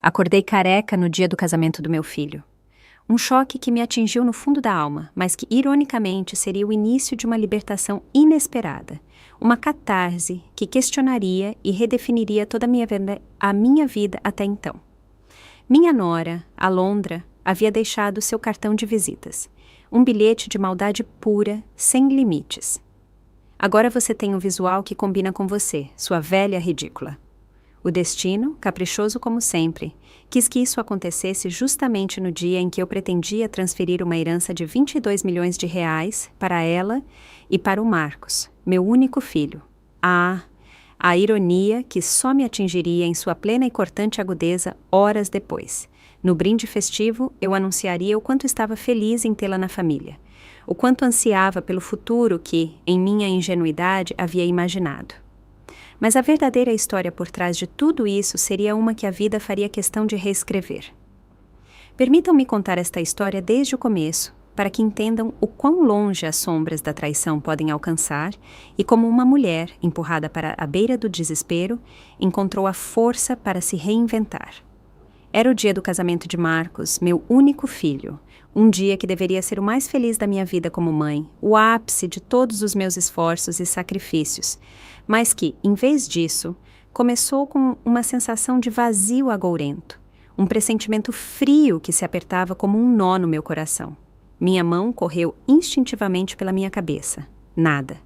Acordei careca no dia do casamento do meu filho. Um choque que me atingiu no fundo da alma, mas que, ironicamente, seria o início de uma libertação inesperada. Uma catarse que questionaria e redefiniria toda a minha vida até então. Minha nora, Alondra, havia deixado seu cartão de visitas. Um bilhete de maldade pura, sem limites. Agora você tem um visual que combina com você, sua velha ridícula. O destino, caprichoso como sempre, quis que isso acontecesse justamente no dia em que eu pretendia transferir uma herança de 22 milhões de reais para ela e para o Marcos, meu único filho. Ah, a ironia que só me atingiria em sua plena e cortante agudeza horas depois. No brinde festivo, eu anunciaria o quanto estava feliz em tê-la na família, o quanto ansiava pelo futuro que, em minha ingenuidade, havia imaginado. Mas a verdadeira história por trás de tudo isso seria uma que a vida faria questão de reescrever. Permitam-me contar esta história desde o começo, para que entendam o quão longe as sombras da traição podem alcançar e como uma mulher, empurrada para a beira do desespero, encontrou a força para se reinventar. Era o dia do casamento de Marcos, meu único filho, um dia que deveria ser o mais feliz da minha vida como mãe, o ápice de todos os meus esforços e sacrifícios, mas que, em vez disso, começou com uma sensação de vazio agourento, um pressentimento frio que se apertava como um nó no meu coração. Minha mão correu instintivamente pela minha cabeça. Nada.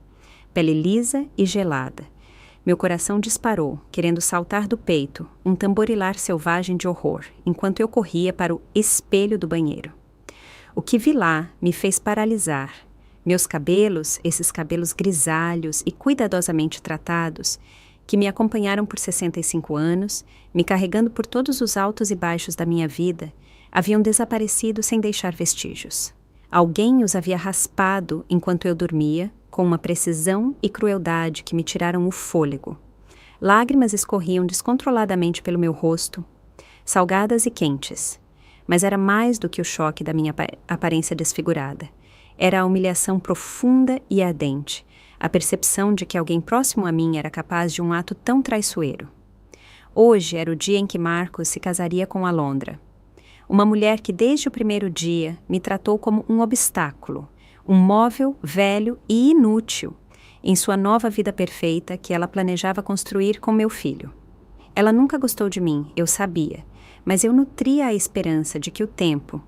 Pele lisa e gelada. Meu coração disparou, querendo saltar do peito, um tamborilar selvagem de horror, enquanto eu corria para o espelho do banheiro. O que vi lá me fez paralisar. Meus cabelos, esses cabelos grisalhos e cuidadosamente tratados, que me acompanharam por 65 anos, me carregando por todos os altos e baixos da minha vida, haviam desaparecido sem deixar vestígios. Alguém os havia raspado enquanto eu dormia, com uma precisão e crueldade que me tiraram o fôlego. Lágrimas escorriam descontroladamente pelo meu rosto, salgadas e quentes. Mas era mais do que o choque da minha aparência desfigurada. Era a humilhação profunda e ardente, a percepção de que alguém próximo a mim era capaz de um ato tão traiçoeiro. Hoje era o dia em que Marcos se casaria com Alondra. Uma mulher que desde o primeiro dia me tratou como um obstáculo, um móvel velho e inútil, em sua nova vida perfeita que ela planejava construir com meu filho. Ela nunca gostou de mim, eu sabia, mas eu nutria a esperança de que o tempo,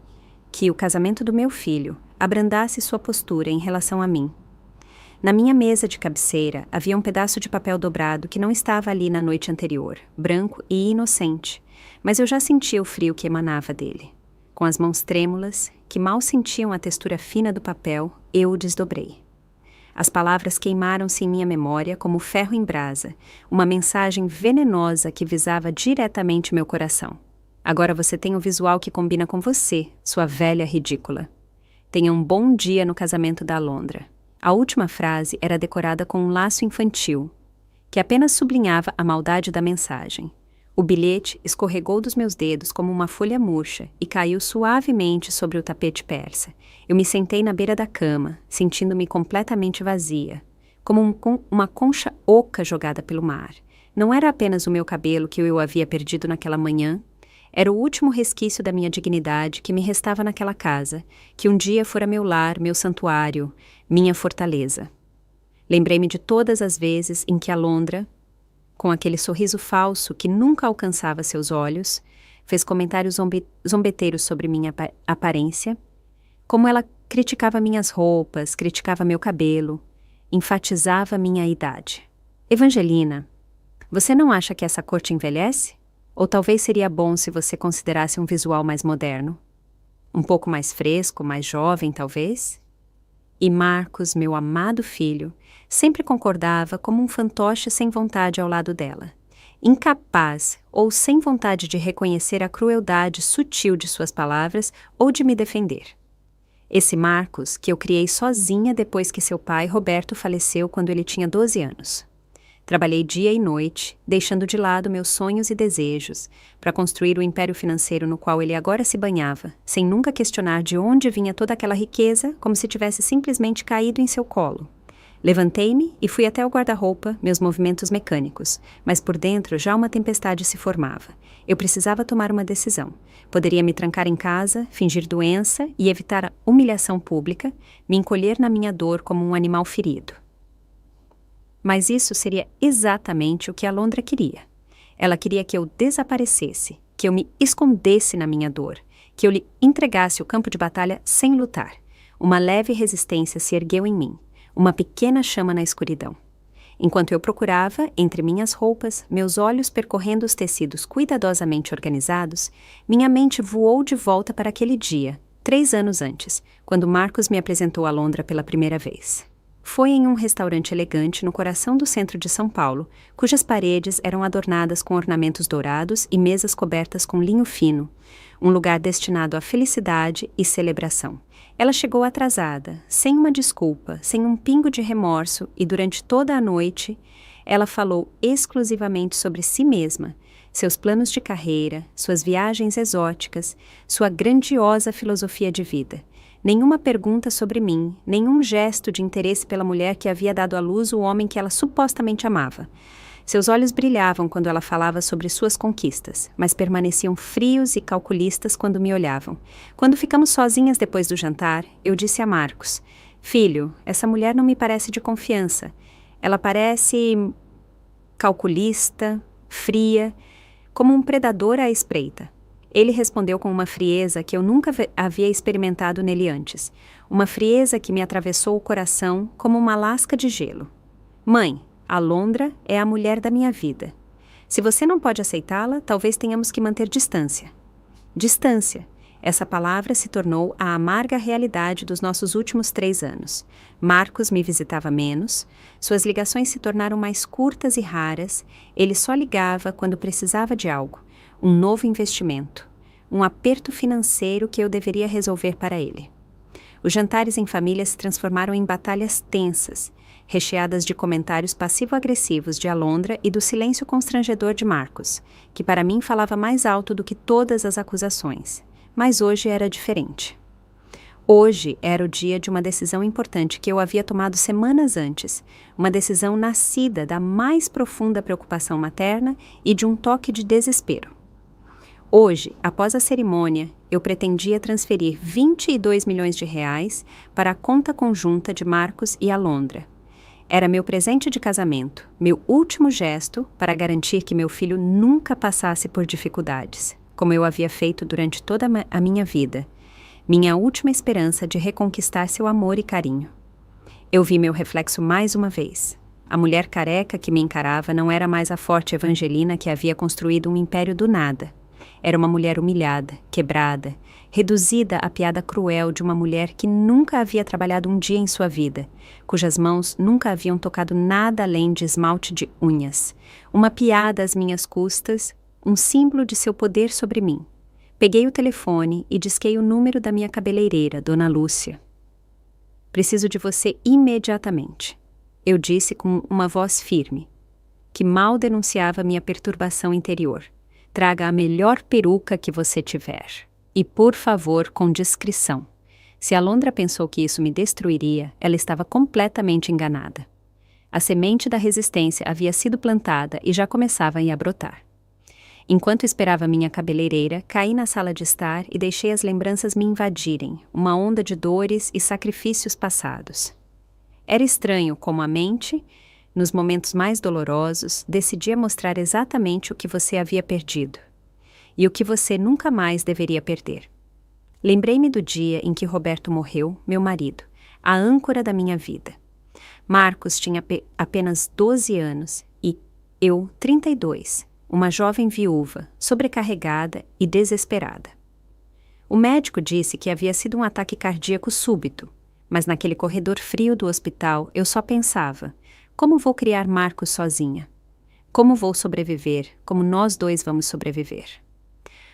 que o casamento do meu filho, abrandasse sua postura em relação a mim. Na minha mesa de cabeceira havia um pedaço de papel dobrado que não estava ali na noite anterior, branco e inocente, mas eu já sentia o frio que emanava dele. Com as mãos trêmulas, que mal sentiam a textura fina do papel, eu o desdobrei. As palavras queimaram-se em minha memória como ferro em brasa, uma mensagem venenosa que visava diretamente meu coração. Agora você tem o visual que combina com você, sua velha ridícula. Tenha um bom dia no casamento da Alondra. A última frase era decorada com um laço infantil, que apenas sublinhava a maldade da mensagem. O bilhete escorregou dos meus dedos como uma folha murcha e caiu suavemente sobre o tapete persa. Eu me sentei na beira da cama, sentindo-me completamente vazia, como uma concha oca jogada pelo mar. Não era apenas o meu cabelo que eu havia perdido naquela manhã, era o último resquício da minha dignidade que me restava naquela casa, que um dia fora meu lar, meu santuário, minha fortaleza. Lembrei-me de todas as vezes em que Alondra, com aquele sorriso falso que nunca alcançava seus olhos, fez comentários zombeteiros sobre minha aparência, como ela criticava minhas roupas, criticava meu cabelo, enfatizava minha idade. Evangelina, você não acha que essa cor te envelhece? Ou talvez seria bom se você considerasse um visual mais moderno? Um pouco mais fresco, mais jovem, talvez? E Marcos, meu amado filho, sempre concordava como um fantoche sem vontade ao lado dela, incapaz ou sem vontade de reconhecer a crueldade sutil de suas palavras ou de me defender. Esse Marcos que eu criei sozinha depois que seu pai, Roberto, faleceu quando ele tinha 12 anos. Trabalhei dia e noite, deixando de lado meus sonhos e desejos, para construir o império financeiro no qual ele agora se banhava, sem nunca questionar de onde vinha toda aquela riqueza, como se tivesse simplesmente caído em seu colo. Levantei-me e fui até o guarda-roupa, meus movimentos mecânicos, mas por dentro já uma tempestade se formava. Eu precisava tomar uma decisão. Poderia me trancar em casa, fingir doença e evitar a humilhação pública, me encolher na minha dor como um animal ferido. Mas isso seria exatamente o que Alondra queria. Ela queria que eu desaparecesse, que eu me escondesse na minha dor, que eu lhe entregasse o campo de batalha sem lutar. Uma leve resistência se ergueu em mim, uma pequena chama na escuridão. Enquanto eu procurava, entre minhas roupas, meus olhos percorrendo os tecidos cuidadosamente organizados, minha mente voou de volta para aquele dia, 3 anos antes, quando Marcos me apresentou a Alondra pela primeira vez. Foi em um restaurante elegante no coração do centro de São Paulo, cujas paredes eram adornadas com ornamentos dourados e mesas cobertas com linho fino, um lugar destinado à felicidade e celebração. Ela chegou atrasada, sem uma desculpa, sem um pingo de remorso, e durante toda a noite, ela falou exclusivamente sobre si mesma, seus planos de carreira, suas viagens exóticas, sua grandiosa filosofia de vida. Nenhuma pergunta sobre mim, nenhum gesto de interesse pela mulher que havia dado à luz o homem que ela supostamente amava. Seus olhos brilhavam quando ela falava sobre suas conquistas, mas permaneciam frios e calculistas quando me olhavam. Quando ficamos sozinhas depois do jantar, eu disse a Marcos: "Filho, essa mulher não me parece de confiança. Ela parece calculista, fria, como um predador à espreita." Ele respondeu com uma frieza que eu nunca havia experimentado nele antes. Uma frieza que me atravessou o coração como uma lasca de gelo. "Mãe, Alondra é a mulher da minha vida. Se você não pode aceitá-la, talvez tenhamos que manter distância." Distância. Essa palavra se tornou a amarga realidade dos nossos últimos 3 anos. Marcos me visitava menos, suas ligações se tornaram mais curtas e raras, ele só ligava quando precisava de algo, um novo investimento, um aperto financeiro que eu deveria resolver para ele. Os jantares em família se transformaram em batalhas tensas, recheadas de comentários passivo-agressivos de Alondra e do silêncio constrangedor de Marcos, que para mim falava mais alto do que todas as acusações. Mas hoje era diferente. Hoje era o dia de uma decisão importante que eu havia tomado semanas antes, uma decisão nascida da mais profunda preocupação materna e de um toque de desespero. Hoje, após a cerimônia, eu pretendia transferir 22 milhões de reais para a conta conjunta de Marcos e Alondra. Era meu presente de casamento, meu último gesto para garantir que meu filho nunca passasse por dificuldades, como eu havia feito durante toda a minha vida, minha última esperança de reconquistar seu amor e carinho. Eu vi meu reflexo mais uma vez. A mulher careca que me encarava não era mais a forte Evangelina que havia construído um império do nada. Era uma mulher humilhada, quebrada, reduzida à piada cruel de uma mulher que nunca havia trabalhado um dia em sua vida, cujas mãos nunca haviam tocado nada além de esmalte de unhas. Uma piada às minhas custas, um símbolo de seu poder sobre mim. Peguei o telefone e disquei o número da minha cabeleireira, Dona Lúcia. "Preciso de você imediatamente", eu disse com uma voz firme, que mal denunciava minha perturbação interior. "Traga a melhor peruca que você tiver. E, por favor, com discrição." Se Alondra pensou que isso me destruiria, ela estava completamente enganada. A semente da resistência havia sido plantada e já começava a brotar. Enquanto esperava minha cabeleireira, caí na sala de estar e deixei as lembranças me invadirem, uma onda de dores e sacrifícios passados. Era estranho como a mente, nos momentos mais dolorosos, decidia mostrar exatamente o que você havia perdido e o que você nunca mais deveria perder. Lembrei-me do dia em que Roberto morreu, meu marido, a âncora da minha vida. Marcos tinha apenas 12 anos e eu 32, uma jovem viúva, sobrecarregada e desesperada. O médico disse que havia sido um ataque cardíaco súbito, mas naquele corredor frio do hospital eu só pensava: como vou criar Marcos sozinha? Como vou sobreviver? Como nós dois vamos sobreviver?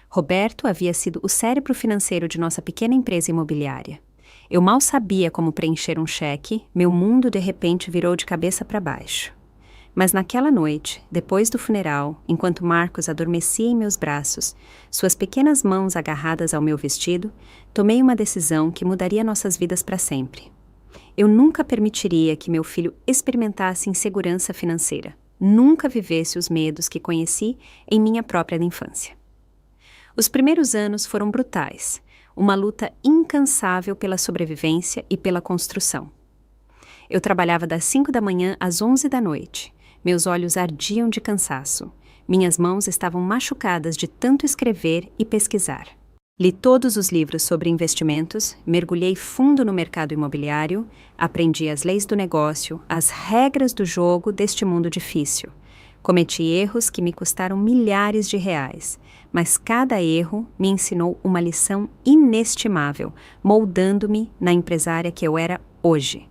Roberto havia sido o cérebro financeiro de nossa pequena empresa imobiliária. Eu mal sabia como preencher um cheque, meu mundo de repente virou de cabeça para baixo. Mas naquela noite, depois do funeral, enquanto Marcos adormecia em meus braços, suas pequenas mãos agarradas ao meu vestido, tomei uma decisão que mudaria nossas vidas para sempre. Eu nunca permitiria que meu filho experimentasse insegurança financeira, nunca vivesse os medos que conheci em minha própria infância. Os primeiros anos foram brutais, uma luta incansável pela sobrevivência e pela construção. Eu trabalhava das 5 da manhã às 11 da noite. Meus olhos ardiam de cansaço. Minhas mãos estavam machucadas de tanto escrever e pesquisar. Li todos os livros sobre investimentos, mergulhei fundo no mercado imobiliário, aprendi as leis do negócio, as regras do jogo deste mundo difícil. Cometi erros que me custaram milhares de reais, mas cada erro me ensinou uma lição inestimável, moldando-me na empresária que eu era hoje.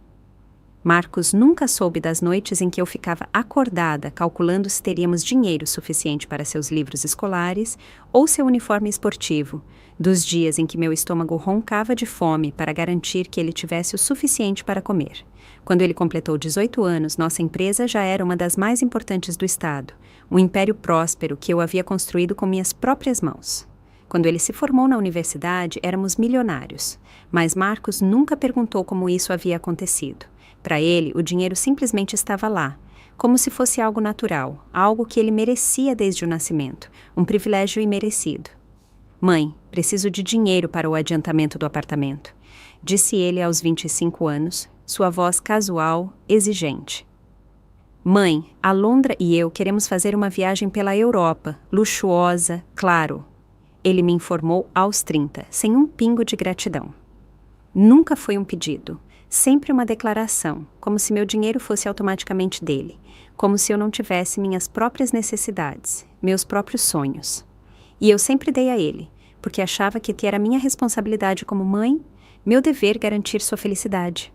Marcos nunca soube das noites em que eu ficava acordada calculando se teríamos dinheiro suficiente para seus livros escolares ou seu uniforme esportivo, dos dias em que meu estômago roncava de fome para garantir que ele tivesse o suficiente para comer. Quando ele completou 18 anos, nossa empresa já era uma das mais importantes do estado, um império próspero que eu havia construído com minhas próprias mãos. Quando ele se formou na universidade, éramos milionários, mas Marcos nunca perguntou como isso havia acontecido. Para ele, o dinheiro simplesmente estava lá, como se fosse algo natural, algo que ele merecia desde o nascimento, um privilégio imerecido. Mãe, preciso de dinheiro para o adiantamento do apartamento, disse ele aos 25 anos, sua voz casual, exigente. Mãe, Alondra e eu queremos fazer uma viagem pela Europa, luxuosa, claro. Ele me informou aos 30, sem um pingo de gratidão. Nunca foi um pedido. Sempre uma declaração, como se meu dinheiro fosse automaticamente dele, como se eu não tivesse minhas próprias necessidades, meus próprios sonhos. E eu sempre dei a ele, porque achava que era minha responsabilidade como mãe, meu dever garantir sua felicidade.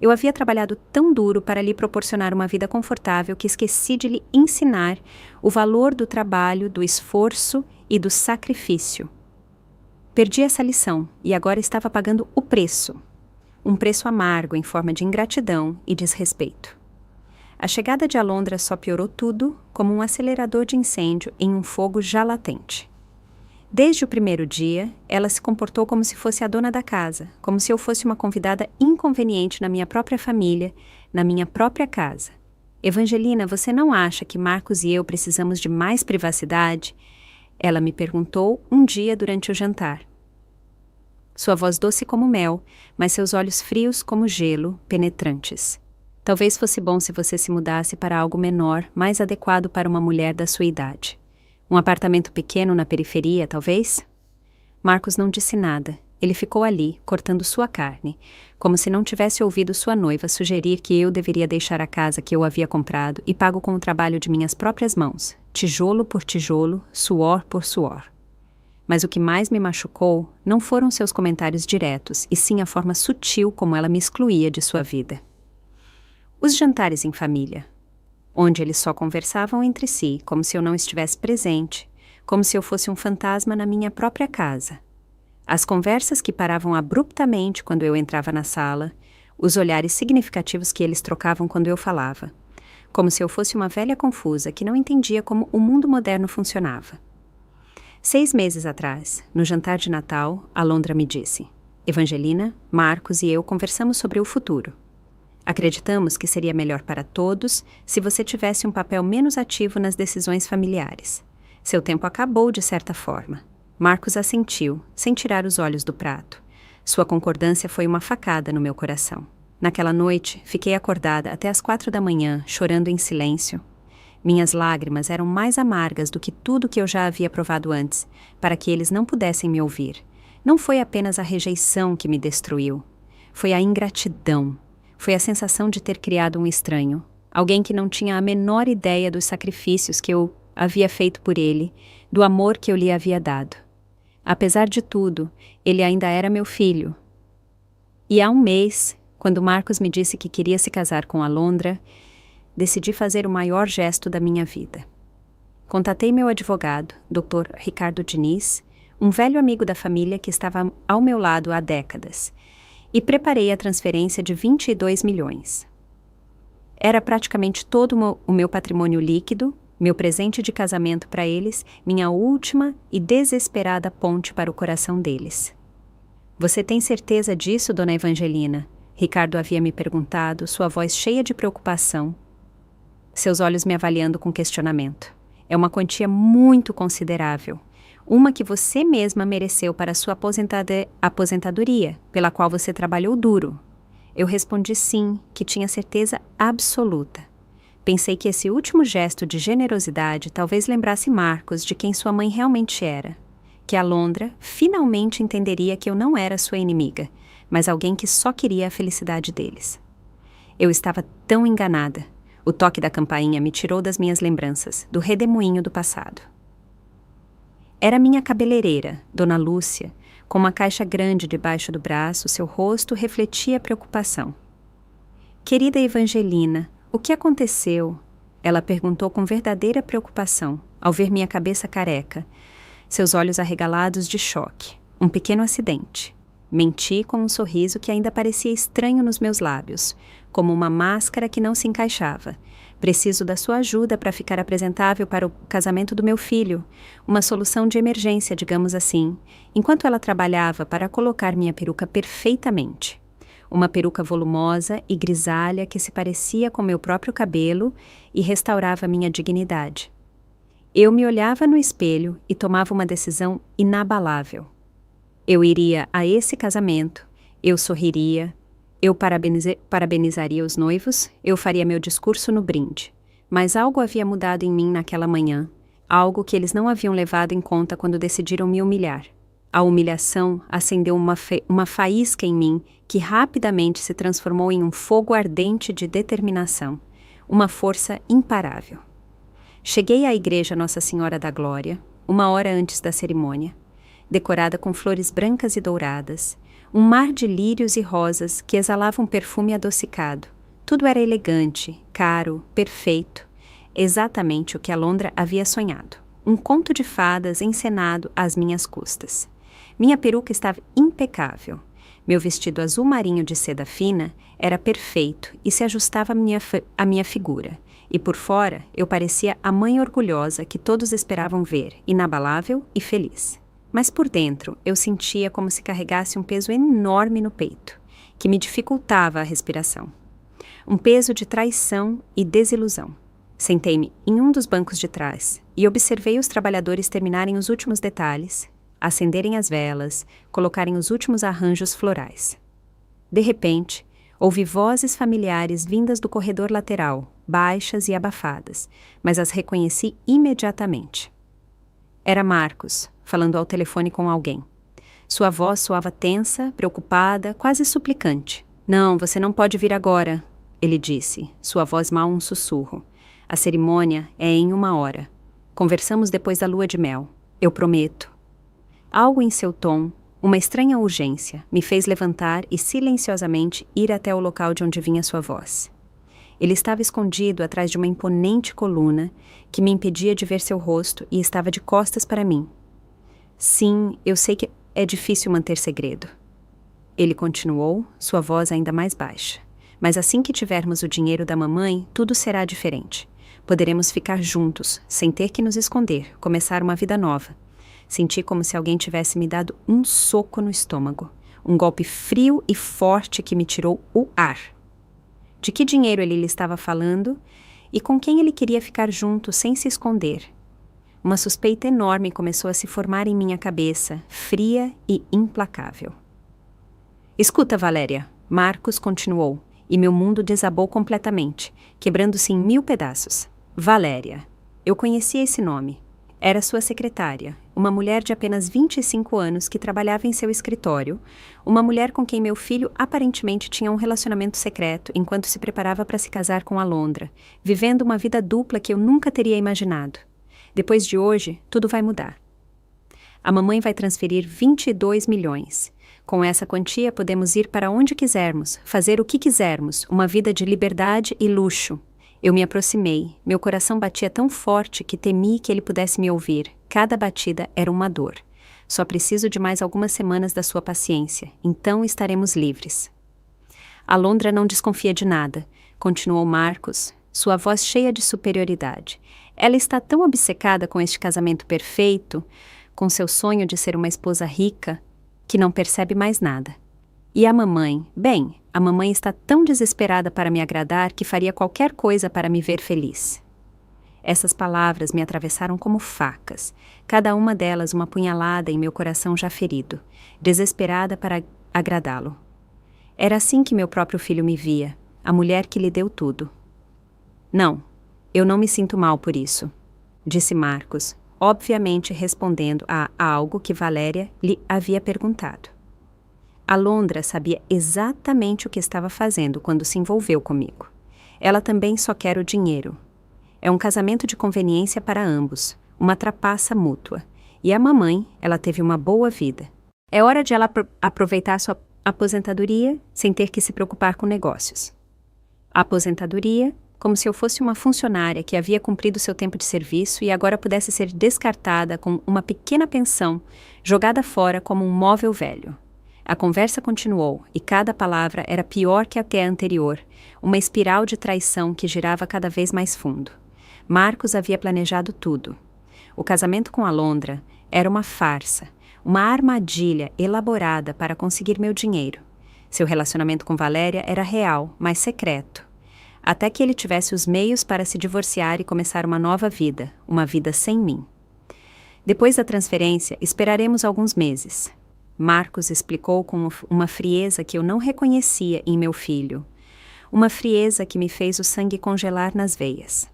Eu havia trabalhado tão duro para lhe proporcionar uma vida confortável que esqueci de lhe ensinar o valor do trabalho, do esforço e do sacrifício. Perdi essa lição e agora estava pagando o preço. Um preço amargo em forma de ingratidão e desrespeito. A chegada de Alondra só piorou tudo, como um acelerador de incêndio em um fogo já latente. Desde o primeiro dia, ela se comportou como se fosse a dona da casa, como se eu fosse uma convidada inconveniente na minha própria família, na minha própria casa. Evangelina, você não acha que Marcos e eu precisamos de mais privacidade? Ela me perguntou um dia durante o jantar. Sua voz doce como mel, mas seus olhos frios como gelo, penetrantes. Talvez fosse bom se você se mudasse para algo menor, mais adequado para uma mulher da sua idade. Um apartamento pequeno na periferia, talvez? Marcos não disse nada. Ele ficou ali, cortando sua carne, como se não tivesse ouvido sua noiva sugerir que eu deveria deixar a casa que eu havia comprado e pago com o trabalho de minhas próprias mãos, tijolo por tijolo, suor por suor. Mas o que mais me machucou não foram seus comentários diretos, e sim a forma sutil como ela me excluía de sua vida. Os jantares em família, onde eles só conversavam entre si, como se eu não estivesse presente, como se eu fosse um fantasma na minha própria casa. As conversas que paravam abruptamente quando eu entrava na sala, os olhares significativos que eles trocavam quando eu falava, como se eu fosse uma velha confusa que não entendia como o mundo moderno funcionava. 6 meses atrás, no jantar de Natal, Alondra me disse: Evangelina, Marcos e eu conversamos sobre o futuro. Acreditamos que seria melhor para todos se você tivesse um papel menos ativo nas decisões familiares. Seu tempo acabou de certa forma. Marcos assentiu, sem tirar os olhos do prato. Sua concordância foi uma facada no meu coração. Naquela noite, fiquei acordada até as 4 da manhã, chorando em silêncio. Minhas lágrimas eram mais amargas do que tudo que eu já havia provado antes, para que eles não pudessem me ouvir. Não foi apenas a rejeição que me destruiu. Foi a ingratidão. Foi a sensação de ter criado um estranho. Alguém que não tinha a menor ideia dos sacrifícios que eu havia feito por ele, do amor que eu lhe havia dado. Apesar de tudo, ele ainda era meu filho. E há um mês, quando Marcos me disse que queria se casar com Alondra, decidi fazer o maior gesto da minha vida. Contatei meu advogado, Dr. Ricardo Diniz, um velho amigo da família que estava ao meu lado há décadas, e preparei a transferência de 22 milhões. Era praticamente todo o meu patrimônio líquido, meu presente de casamento para eles, minha última e desesperada ponte para o coração deles. Você tem certeza disso, dona Evangelina? Ricardo havia me perguntado, sua voz cheia de preocupação, seus olhos me avaliando com questionamento. É uma quantia muito considerável. Uma que você mesma mereceu para sua aposentadoria, pela qual você trabalhou duro. Eu respondi sim, que tinha certeza absoluta. Pensei que esse último gesto de generosidade talvez lembrasse Marcos de quem sua mãe realmente era. Que Alondra finalmente entenderia que eu não era sua inimiga, mas alguém que só queria a felicidade deles. Eu estava tão enganada. O toque da campainha me tirou das minhas lembranças, do redemoinho do passado. Era minha cabeleireira, Dona Lúcia, com uma caixa grande debaixo do braço, seu rosto refletia preocupação. Querida Evangelina, o que aconteceu? Ela perguntou com verdadeira preocupação, ao ver minha cabeça careca, seus olhos arregalados de choque. Um pequeno acidente. Menti com um sorriso que ainda parecia estranho nos meus lábios, como uma máscara que não se encaixava. Preciso da sua ajuda para ficar apresentável para o casamento do meu filho. Uma solução de emergência, digamos assim, enquanto ela trabalhava para colocar minha peruca perfeitamente. Uma peruca volumosa e grisalha que se parecia com meu próprio cabelo e restaurava minha dignidade. Eu me olhava no espelho e tomava uma decisão inabalável. Eu iria a esse casamento, eu sorriria, eu parabenizaria os noivos, eu faria meu discurso no brinde. Mas algo havia mudado em mim naquela manhã, algo que eles não haviam levado em conta quando decidiram me humilhar. A humilhação acendeu uma faísca em mim que rapidamente se transformou em um fogo ardente de determinação, uma força imparável. Cheguei à igreja Nossa Senhora da Glória, 1 hora antes da cerimônia, decorada com flores brancas e douradas, um mar de lírios e rosas que exalavam um perfume adocicado. Tudo era elegante, caro, perfeito, exatamente o que Alondra havia sonhado. Um conto de fadas encenado às minhas custas. Minha peruca estava impecável. Meu vestido azul marinho de seda fina era perfeito e se ajustava à minha figura. E por fora eu parecia a mãe orgulhosa que todos esperavam ver, inabalável e feliz. Mas por dentro eu sentia como se carregasse um peso enorme no peito, que me dificultava a respiração. Um peso de traição e desilusão. Sentei-me em um dos bancos de trás e observei os trabalhadores terminarem os últimos detalhes, acenderem as velas, colocarem os últimos arranjos florais. De repente, ouvi vozes familiares vindas do corredor lateral, baixas e abafadas, mas as reconheci imediatamente. Era Marcos, falando ao telefone com alguém. Sua voz soava tensa, preocupada, quase suplicante. Não, você não pode vir agora, ele disse, sua voz mal um sussurro. A cerimônia é em 1 hora. Conversamos depois da lua de mel. Eu prometo. Algo em seu tom, uma estranha urgência, me fez levantar e silenciosamente ir até o local de onde vinha sua voz. Ele estava escondido atrás de uma imponente coluna que me impedia de ver seu rosto e estava de costas para mim. Sim, eu sei que é difícil manter segredo. Ele continuou, sua voz ainda mais baixa. Mas assim que tivermos o dinheiro da mamãe, tudo será diferente. Poderemos ficar juntos, sem ter que nos esconder, começar uma vida nova. Senti como se alguém tivesse me dado um soco no estômago. Um golpe frio e forte que me tirou o ar. De que dinheiro ele lhe estava falando e com quem ele queria ficar junto sem se esconder. Uma suspeita enorme começou a se formar em minha cabeça, fria e implacável. Escuta, Valéria, Marcos continuou, e meu mundo desabou completamente, quebrando-se em 1000 pedaços. Valéria. Eu conhecia esse nome. Era sua secretária, uma mulher de apenas 25 anos que trabalhava em seu escritório, uma mulher com quem meu filho aparentemente tinha um relacionamento secreto enquanto se preparava para se casar com Alondra, vivendo uma vida dupla que eu nunca teria imaginado. Depois de hoje, tudo vai mudar. A mamãe vai transferir 22 milhões. Com essa quantia, podemos ir para onde quisermos, fazer o que quisermos, uma vida de liberdade e luxo. Eu me aproximei, meu coração batia tão forte que temi que ele pudesse me ouvir. Cada batida era uma dor. Só preciso de mais algumas semanas da sua paciência, então estaremos livres. Alondra não desconfia de nada, continuou Marcos, sua voz cheia de superioridade. Ela está tão obcecada com este casamento perfeito, com seu sonho de ser uma esposa rica, que não percebe mais nada. E a mamãe? Bem, a mamãe está tão desesperada para me agradar que faria qualquer coisa para me ver feliz. Essas palavras me atravessaram como facas, cada uma delas uma punhalada em meu coração já ferido, desesperada para agradá-lo. Era assim que meu próprio filho me via, a mulher que lhe deu tudo. Não, eu não me sinto mal por isso, disse Marcos, obviamente respondendo a algo que Valéria lhe havia perguntado. Alondra sabia exatamente o que estava fazendo quando se envolveu comigo. Ela também só quer o dinheiro. É um casamento de conveniência para ambos, uma trapaça mútua. E a mamãe, ela teve uma boa vida. É hora de ela aproveitar sua aposentadoria sem ter que se preocupar com negócios. A aposentadoria, como se eu fosse uma funcionária que havia cumprido seu tempo de serviço e agora pudesse ser descartada com uma pequena pensão, jogada fora como um móvel velho. A conversa continuou e cada palavra era pior que até a anterior, uma espiral de traição que girava cada vez mais fundo. Marcos havia planejado tudo. O casamento com Alondra era uma farsa, uma armadilha elaborada para conseguir meu dinheiro. Seu relacionamento com Valéria era real, mas secreto. Até que ele tivesse os meios para se divorciar e começar uma nova vida, uma vida sem mim. Depois da transferência, esperaremos alguns meses. Marcos explicou com uma frieza que eu não reconhecia em meu filho. Uma frieza que me fez o sangue congelar nas veias.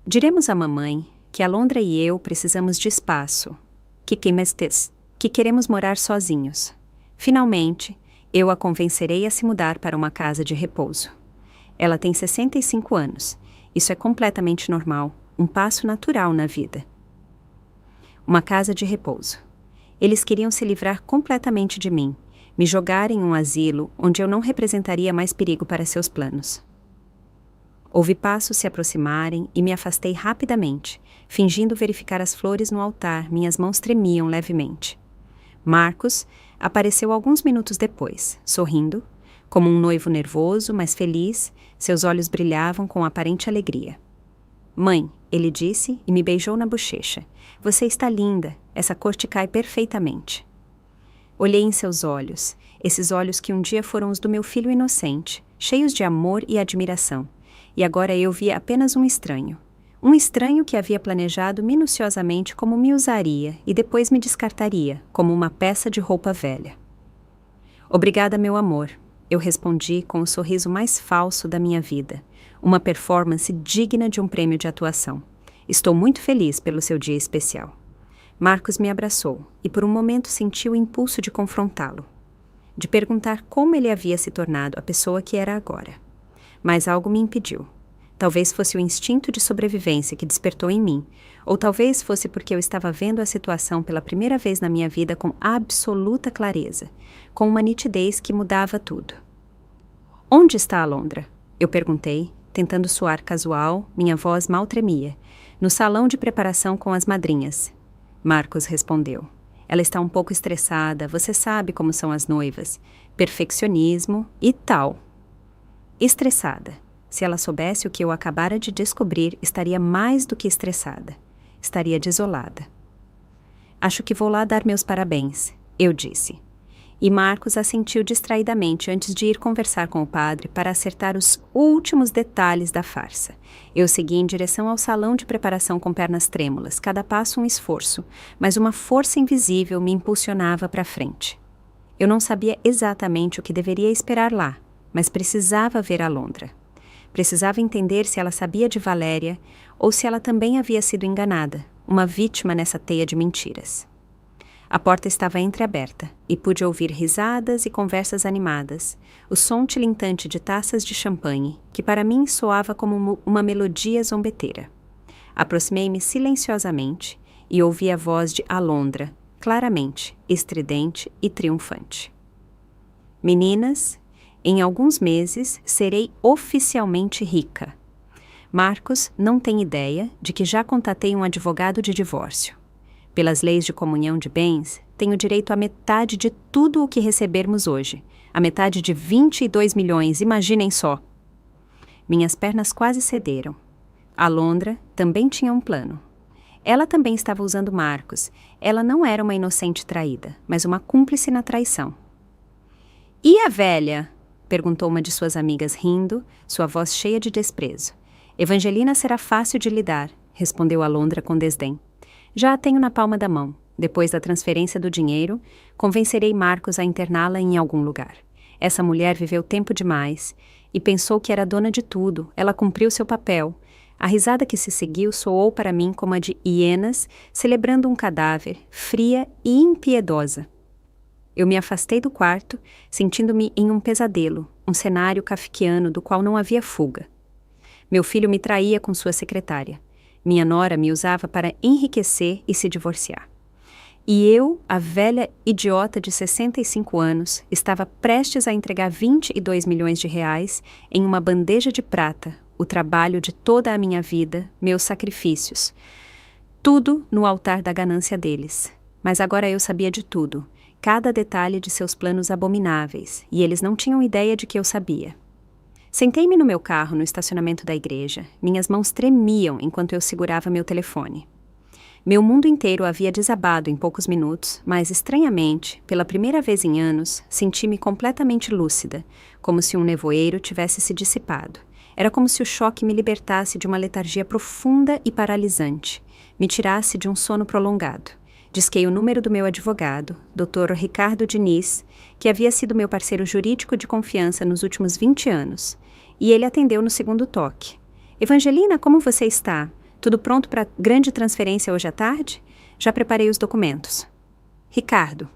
Diremos à mamãe que Alondra e eu precisamos de espaço, que queremos morar sozinhos. Finalmente, eu a convencerei a se mudar para uma casa de repouso. Ela tem 65 anos. Isso é completamente normal, um passo natural na vida. Uma casa de repouso. Eles queriam se livrar completamente de mim, me jogar em um asilo onde eu não representaria mais perigo para seus planos. Ouvi passos se aproximarem e me afastei rapidamente, fingindo verificar as flores no altar, minhas mãos tremiam levemente. Marcos apareceu alguns minutos depois, sorrindo, como um noivo nervoso, mas feliz, seus olhos brilhavam com aparente alegria. Mãe, ele disse e me beijou na bochecha. Você está linda, essa cor te cai perfeitamente. Olhei em seus olhos, esses olhos que um dia foram os do meu filho inocente, cheios de amor e admiração. E agora eu via apenas um estranho que havia planejado minuciosamente como me usaria e depois me descartaria, como uma peça de roupa velha. Obrigada, meu amor, eu respondi com o sorriso mais falso da minha vida, uma performance digna de um prêmio de atuação. Estou muito feliz pelo seu dia especial. Marcos me abraçou e por um momento senti o impulso de confrontá-lo, de perguntar como ele havia se tornado a pessoa que era agora. Mas algo me impediu. Talvez fosse o instinto de sobrevivência que despertou em mim, ou talvez fosse porque eu estava vendo a situação pela primeira vez na minha vida com absoluta clareza, com uma nitidez que mudava tudo. Onde está Alondra? Eu perguntei, tentando soar casual, minha voz mal tremia. No salão de preparação com as madrinhas. Marcos respondeu. Ela está um pouco estressada, você sabe como são as noivas. Perfeccionismo e tal. Estressada. Se ela soubesse o que eu acabara de descobrir, estaria mais do que estressada. Estaria desolada. Acho que vou lá dar meus parabéns, eu disse. E Marcos assentiu distraidamente antes de ir conversar com o padre para acertar os últimos detalhes da farsa. Eu segui em direção ao salão de preparação com pernas trêmulas, cada passo um esforço, mas uma força invisível me impulsionava para frente. Eu não sabia exatamente o que deveria esperar lá, mas precisava ver Alondra. Precisava entender se ela sabia de Valéria ou se ela também havia sido enganada, uma vítima nessa teia de mentiras. A porta estava entreaberta e pude ouvir risadas e conversas animadas, o som tilintante de taças de champanhe, que para mim soava como uma melodia zombeteira. Aproximei-me silenciosamente e ouvi a voz de Alondra, claramente, estridente e triunfante. Meninas, em alguns meses serei oficialmente rica. Marcos não tem ideia de que já contatei um advogado de divórcio. Pelas leis de comunhão de bens, tenho direito à metade de tudo o que recebermos hoje. A metade de 22 milhões, imaginem só. Minhas pernas quase cederam. Alondra também tinha um plano. Ela também estava usando Marcos. Ela não era uma inocente traída, mas uma cúmplice na traição. E a velha? Perguntou uma de suas amigas rindo, sua voz cheia de desprezo. Evangelina será fácil de lidar, respondeu Alondra com desdém. Já a tenho na palma da mão. Depois da transferência do dinheiro, convencerei Marcos a interná-la em algum lugar. Essa mulher viveu tempo demais e pensou que era dona de tudo. Ela cumpriu seu papel. A risada que se seguiu soou para mim como a de hienas celebrando um cadáver, fria e impiedosa. Eu me afastei do quarto, sentindo-me em um pesadelo, um cenário kafkiano do qual não havia fuga. Meu filho me traía com sua secretária. Minha nora me usava para enriquecer e se divorciar. E eu, a velha idiota de 65 anos, estava prestes a entregar 22 milhões de reais em uma bandeja de prata, o trabalho de toda a minha vida, meus sacrifícios. Tudo no altar da ganância deles. Mas agora eu sabia de tudo, cada detalhe de seus planos abomináveis, e eles não tinham ideia de que eu sabia. Sentei-me no meu carro no estacionamento da igreja. Minhas mãos tremiam enquanto eu segurava meu telefone. Meu mundo inteiro havia desabado em poucos minutos, mas, estranhamente, pela primeira vez em anos, senti-me completamente lúcida, como se um nevoeiro tivesse se dissipado. Era como se o choque me libertasse de uma letargia profunda e paralisante, me tirasse de um sono prolongado. Disquei o número do meu advogado, Dr. Ricardo Diniz, que havia sido meu parceiro jurídico de confiança nos últimos 20 anos, e ele atendeu no segundo toque. Evangelina, como você está? Tudo pronto para a grande transferência hoje à tarde? Já preparei os documentos. Ricardo,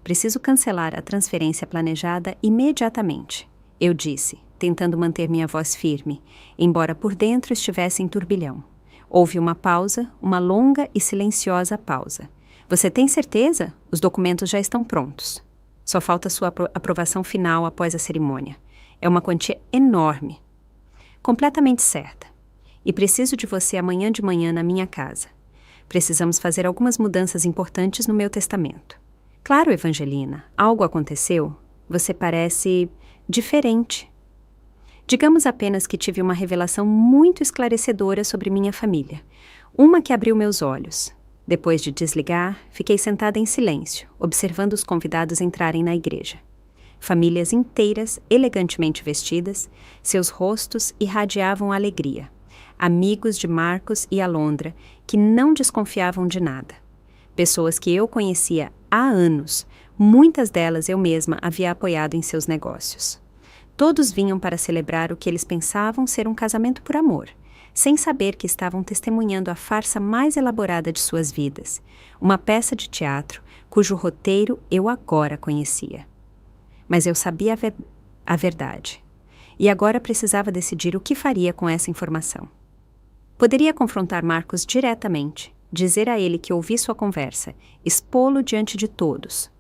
preciso cancelar a transferência planejada imediatamente, eu disse, tentando manter minha voz firme, embora por dentro estivesse em turbilhão. Houve uma pausa, uma longa e silenciosa pausa. Você tem certeza? Os documentos já estão prontos. Só falta sua aprovação final após a cerimônia. É uma quantia enorme. Completamente certa. E preciso de você amanhã de manhã na minha casa. Precisamos fazer algumas mudanças importantes no meu testamento. Claro, Evangelina, algo aconteceu? Você parece diferente. Digamos apenas que tive uma revelação muito esclarecedora sobre minha família. Uma que abriu meus olhos. Depois de desligar, fiquei sentada em silêncio, observando os convidados entrarem na igreja. Famílias inteiras, elegantemente vestidas, seus rostos irradiavam alegria. Amigos de Marcos e Alondra, que não desconfiavam de nada. Pessoas que eu conhecia há anos, muitas delas eu mesma havia apoiado em seus negócios. Todos vinham para celebrar o que eles pensavam ser um casamento por amor, sem saber que estavam testemunhando a farsa mais elaborada de suas vidas, uma peça de teatro cujo roteiro eu agora conhecia. Mas eu sabia a verdade, e agora precisava decidir o que faria com essa informação. Poderia confrontar Marcos diretamente, dizer a ele que ouvi sua conversa, expô-lo diante de todos.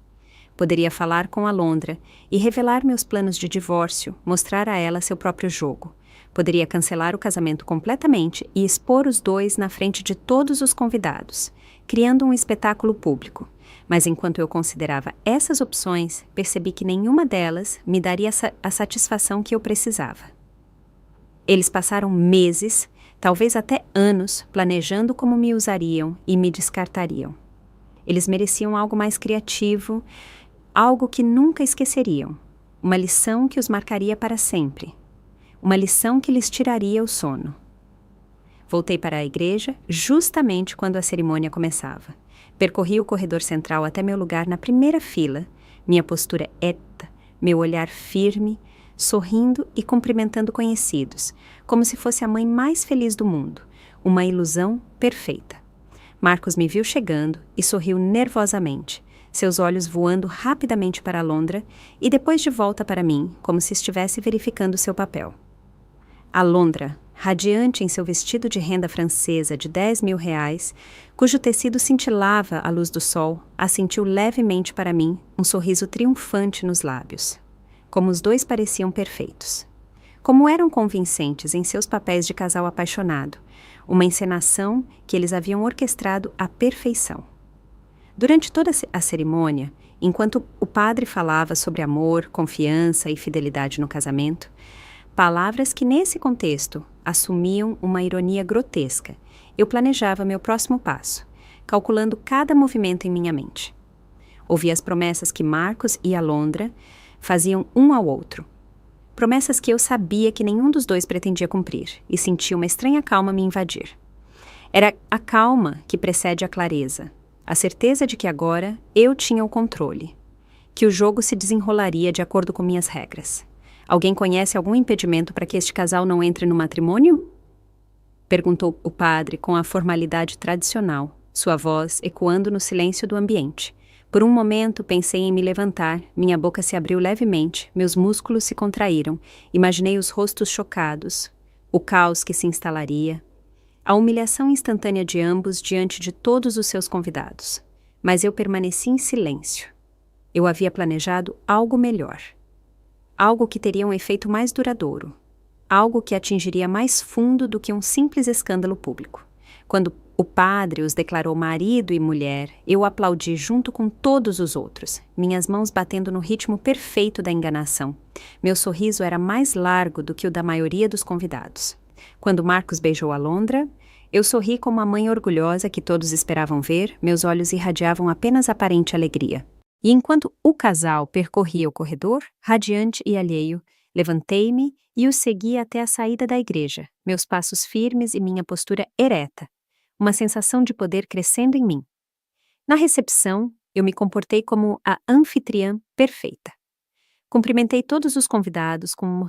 Poderia falar com Alondra e revelar meus planos de divórcio, mostrar a ela seu próprio jogo. Poderia cancelar o casamento completamente e expor os dois na frente de todos os convidados, criando um espetáculo público. Mas enquanto eu considerava essas opções, percebi que nenhuma delas me daria a satisfação que eu precisava. Eles passaram meses, talvez até anos, planejando como me usariam e me descartariam. Eles mereciam algo mais criativo, algo que nunca esqueceriam, uma lição que os marcaria para sempre, uma lição que lhes tiraria o sono. Voltei para a igreja justamente quando a cerimônia começava. Percorri o corredor central até meu lugar na primeira fila, minha postura ereta, meu olhar firme, sorrindo e cumprimentando conhecidos, como se fosse a mãe mais feliz do mundo, uma ilusão perfeita. Marcos me viu chegando e sorriu nervosamente, seus olhos voando rapidamente para Alondra e depois de volta para mim, como se estivesse verificando seu papel. Alondra, radiante em seu vestido de renda francesa de 10 mil reais, cujo tecido cintilava à luz do sol, assentiu levemente para mim, um sorriso triunfante nos lábios. Como os dois pareciam perfeitos. Como eram convincentes em seus papéis de casal apaixonado, uma encenação que eles haviam orquestrado à perfeição. Durante toda a cerimônia, enquanto o padre falava sobre amor, confiança e fidelidade no casamento, palavras que nesse contexto assumiam uma ironia grotesca, eu planejava meu próximo passo, calculando cada movimento em minha mente. Ouvi as promessas que Marcos e Alondra faziam um ao outro. Promessas que eu sabia que nenhum dos dois pretendia cumprir, e senti uma estranha calma me invadir. Era a calma que precede a clareza, a certeza de que agora eu tinha o controle, que o jogo se desenrolaria de acordo com minhas regras. Alguém conhece algum impedimento para que este casal não entre no matrimônio? Perguntou o padre com a formalidade tradicional, sua voz ecoando no silêncio do ambiente. Por um momento pensei em me levantar, minha boca se abriu levemente, meus músculos se contraíram, imaginei os rostos chocados, o caos que se instalaria, a humilhação instantânea de ambos diante de todos os seus convidados. Mas eu permaneci em silêncio. Eu havia planejado algo melhor. Algo que teria um efeito mais duradouro. Algo que atingiria mais fundo do que um simples escândalo público. Quando o padre os declarou marido e mulher, eu aplaudi junto com todos os outros, minhas mãos batendo no ritmo perfeito da enganação. Meu sorriso era mais largo do que o da maioria dos convidados. Quando Marcos beijou Alondra, eu sorri como a mãe orgulhosa que todos esperavam ver, meus olhos irradiavam apenas aparente alegria. E enquanto o casal percorria o corredor, radiante e alheio, levantei-me e os segui até a saída da igreja, meus passos firmes e minha postura ereta, uma sensação de poder crescendo em mim. Na recepção, eu me comportei como a anfitriã perfeita. Cumprimentei todos os convidados com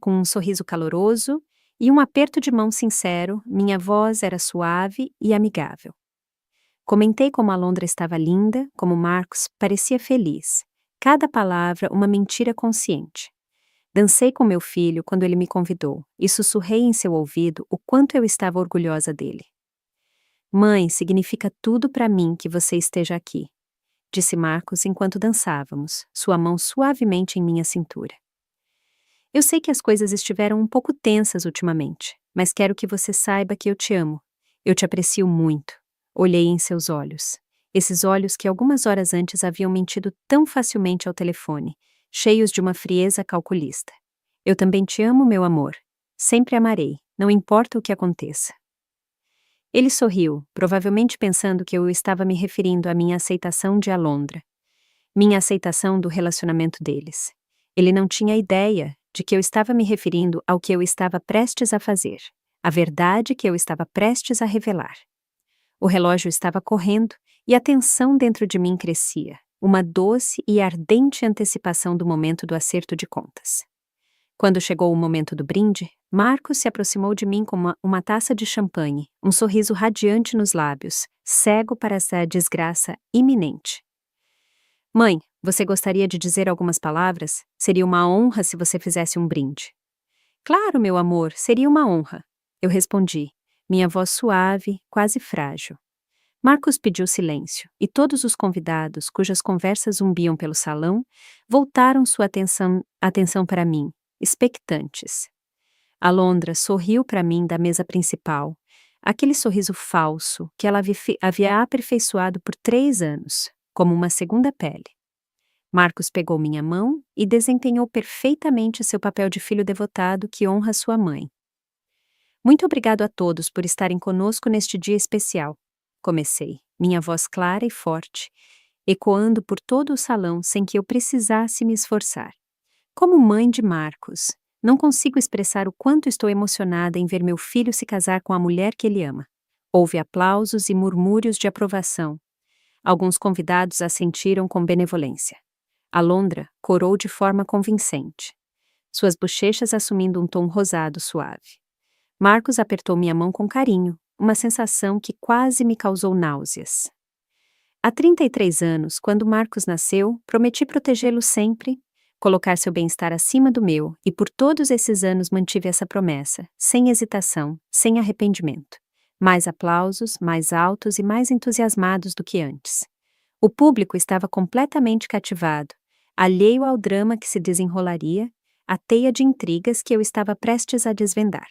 um sorriso caloroso e um aperto de mão sincero, minha voz era suave e amigável. Comentei como Alondra estava linda, como Marcos parecia feliz, cada palavra uma mentira consciente. Dancei com meu filho quando ele me convidou e sussurrei em seu ouvido o quanto eu estava orgulhosa dele. Mãe, significa tudo para mim que você esteja aqui, disse Marcos enquanto dançávamos, sua mão suavemente em minha cintura. Eu sei que as coisas estiveram um pouco tensas ultimamente, mas quero que você saiba que eu te amo. Eu te aprecio muito. Olhei em seus olhos. Esses olhos que algumas horas antes haviam mentido tão facilmente ao telefone, cheios de uma frieza calculista. Eu também te amo, meu amor. Sempre amarei, não importa o que aconteça. Ele sorriu, provavelmente pensando que eu estava me referindo à minha aceitação de Alondra, minha aceitação do relacionamento deles. Ele não tinha ideia de que eu estava me referindo ao que eu estava prestes a fazer, a verdade que eu estava prestes a revelar. O relógio estava correndo e a tensão dentro de mim crescia, uma doce e ardente antecipação do momento do acerto de contas. Quando chegou o momento do brinde, Marcos se aproximou de mim com uma taça de champanhe, um sorriso radiante nos lábios, cego para essa desgraça iminente. Mãe, você gostaria de dizer algumas palavras? Seria uma honra se você fizesse um brinde. Claro, meu amor, seria uma honra. Eu respondi, minha voz suave, quase frágil. Marcos pediu silêncio, e todos os convidados, cujas conversas zumbiam pelo salão, voltaram sua atenção para mim, expectantes. Alondra sorriu para mim da mesa principal, aquele sorriso falso que ela havia aperfeiçoado por 3 anos, como uma segunda pele. Marcos pegou minha mão e desempenhou perfeitamente seu papel de filho devotado que honra sua mãe. Muito obrigado a todos por estarem conosco neste dia especial. Comecei, minha voz clara e forte, ecoando por todo o salão sem que eu precisasse me esforçar. Como mãe de Marcos, não consigo expressar o quanto estou emocionada em ver meu filho se casar com a mulher que ele ama. Houve aplausos e murmúrios de aprovação. Alguns convidados assentiram com benevolência. Alondra corou de forma convincente, suas bochechas assumindo um tom rosado suave. Marcos apertou minha mão com carinho, uma sensação que quase me causou náuseas. Há 33 anos, quando Marcos nasceu, prometi protegê-lo sempre, colocar seu bem-estar acima do meu, e por todos esses anos mantive essa promessa, sem hesitação, sem arrependimento. Mais aplausos, mais altos e mais entusiasmados do que antes. O público estava completamente cativado, alheio ao drama que se desenrolaria, à teia de intrigas que eu estava prestes a desvendar.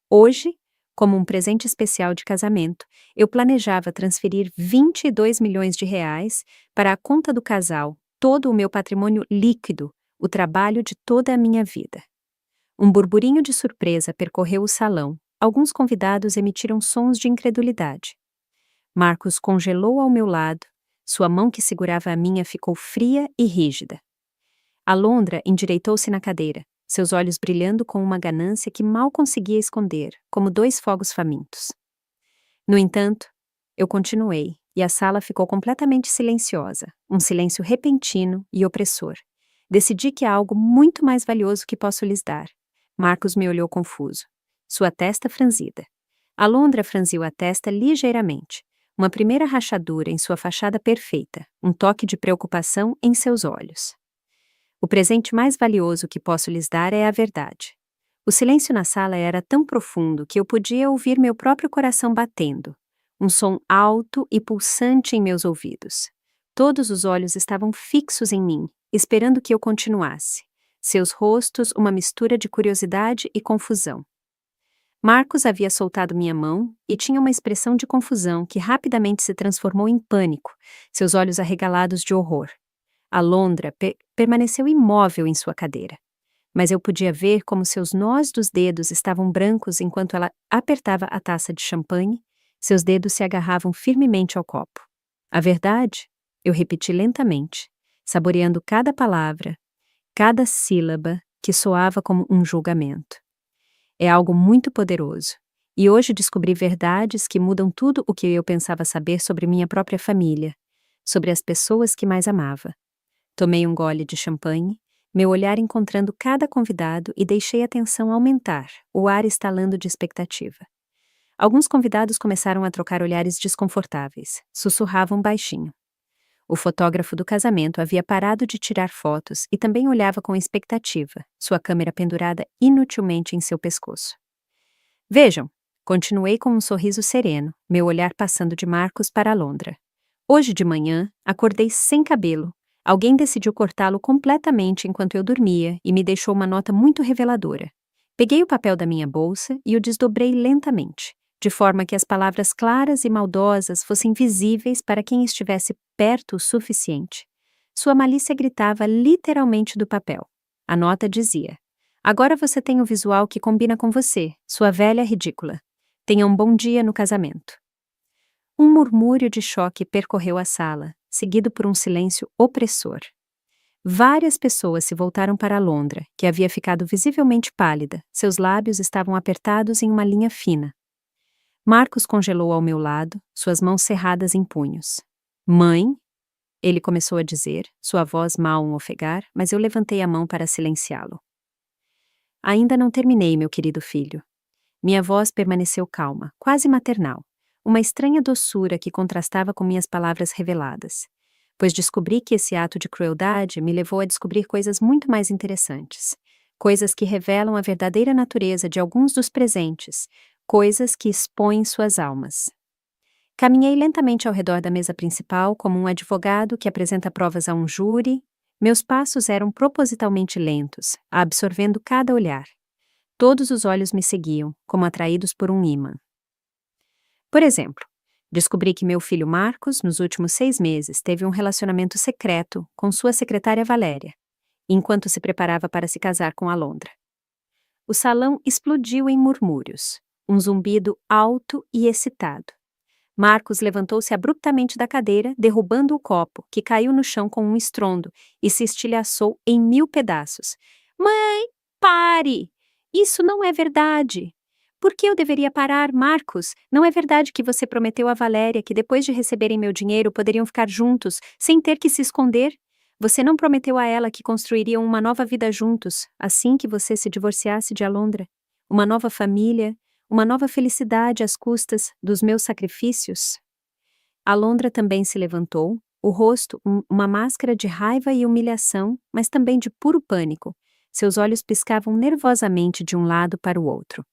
Hoje, como um presente especial de casamento, eu planejava transferir 22 milhões de reais para a conta do casal, todo o meu patrimônio líquido, o trabalho de toda a minha vida. Um burburinho de surpresa percorreu o salão, alguns convidados emitiram sons de incredulidade. Marcos congelou ao meu lado, sua mão que segurava a minha ficou fria e rígida. Alondra endireitou-se na cadeira, seus olhos brilhando com uma ganância que mal conseguia esconder, como dois fogos famintos. No entanto, eu continuei, e a sala ficou completamente silenciosa, um silêncio repentino e opressor. Decidi que há algo muito mais valioso que posso lhes dar. Marcos me olhou confuso, sua testa franzida. Alondra franziu a testa ligeiramente, uma primeira rachadura em sua fachada perfeita, um toque de preocupação em seus olhos. O presente mais valioso que posso lhes dar é a verdade. O silêncio na sala era tão profundo que eu podia ouvir meu próprio coração batendo, um som alto e pulsante em meus ouvidos. Todos os olhos estavam fixos em mim, esperando que eu continuasse. Seus rostos uma mistura de curiosidade e confusão. Marcos havia soltado minha mão e tinha uma expressão de confusão que rapidamente se transformou em pânico, seus olhos arregalados de horror. Alondra permaneceu imóvel em sua cadeira, mas eu podia ver como seus nós dos dedos estavam brancos enquanto ela apertava a taça de champanhe, seus dedos se agarravam firmemente ao copo. A verdade, eu repeti lentamente, saboreando cada palavra, cada sílaba que soava como um julgamento. É algo muito poderoso, e hoje descobri verdades que mudam tudo o que eu pensava saber sobre minha própria família, sobre as pessoas que mais amava. Tomei um gole de champanhe, meu olhar encontrando cada convidado e deixei a tensão aumentar, o ar estalando de expectativa. Alguns convidados começaram a trocar olhares desconfortáveis, sussurravam baixinho. O fotógrafo do casamento havia parado de tirar fotos e também olhava com expectativa, sua câmera pendurada inutilmente em seu pescoço. Vejam, continuei com um sorriso sereno, meu olhar passando de Marcos para Alondra. Hoje de manhã, acordei sem cabelo. Alguém decidiu cortá-lo completamente enquanto eu dormia e me deixou uma nota muito reveladora. Peguei o papel da minha bolsa e o desdobrei lentamente, de forma que as palavras claras e maldosas fossem visíveis para quem estivesse perto o suficiente. Sua malícia gritava literalmente do papel. A nota dizia: "Agora você tem o visual que combina com você, sua velha ridícula. Tenha um bom dia no casamento." Um murmúrio de choque percorreu a sala, seguido por um silêncio opressor. Várias pessoas se voltaram para Alondra, que havia ficado visivelmente pálida, seus lábios estavam apertados em uma linha fina. Marcos congelou ao meu lado, suas mãos cerradas em punhos. "Mãe?" ele começou a dizer, sua voz mal um ofegar, mas eu levantei a mão para silenciá-lo. "Ainda não terminei, meu querido filho." Minha voz permaneceu calma, quase maternal, uma estranha doçura que contrastava com minhas palavras reveladas, pois descobri que esse ato de crueldade me levou a descobrir coisas muito mais interessantes, coisas que revelam a verdadeira natureza de alguns dos presentes, coisas que expõem suas almas. Caminhei lentamente ao redor da mesa principal como um advogado que apresenta provas a um júri. Meus passos eram propositalmente lentos, absorvendo cada olhar. Todos os olhos me seguiam, como atraídos por um ímã. Por exemplo, descobri que meu filho Marcos, nos últimos 6 meses, teve um relacionamento secreto com sua secretária Valéria, enquanto se preparava para se casar com Alondra. O salão explodiu em murmúrios, um zumbido alto e excitado. Marcos levantou-se abruptamente da cadeira, derrubando o copo, que caiu no chão com um estrondo e se estilhaçou em 1000 pedaços. "Mãe, pare! Isso não é verdade!" "Por que eu deveria parar, Marcos? Não é verdade que você prometeu a Valéria que depois de receberem meu dinheiro poderiam ficar juntos, sem ter que se esconder? Você não prometeu a ela que construiriam uma nova vida juntos, assim que você se divorciasse de Alondra? Uma nova família, uma nova felicidade às custas dos meus sacrifícios?" Alondra também se levantou, o rosto uma máscara de raiva e humilhação, mas também de puro pânico. Seus olhos piscavam nervosamente de um lado para o outro.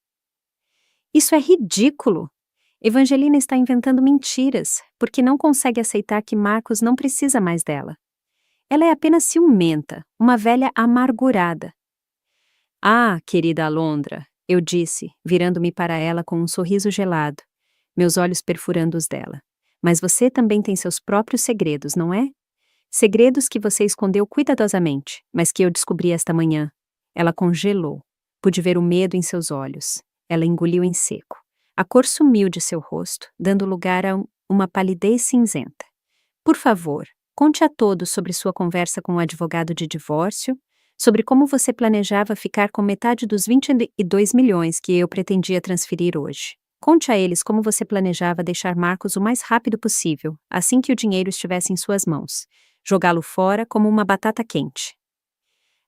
"Isso é ridículo! Evangelina está inventando mentiras, porque não consegue aceitar que Marcos não precisa mais dela. Ela é apenas ciumenta, uma velha amargurada." "Ah, querida Alondra", eu disse, virando-me para ela com um sorriso gelado, meus olhos perfurando os dela. "Mas você também tem seus próprios segredos, não é? Segredos que você escondeu cuidadosamente, mas que eu descobri esta manhã." Ela congelou. Pude ver o medo em seus olhos. Ela engoliu em seco. A cor sumiu de seu rosto, dando lugar a uma palidez cinzenta. "Por favor, conte a todos sobre sua conversa com o advogado de divórcio, sobre como você planejava ficar com metade dos 22 milhões que eu pretendia transferir hoje. Conte a eles como você planejava deixar Marcos o mais rápido possível, assim que o dinheiro estivesse em suas mãos. Jogá-lo fora como uma batata quente.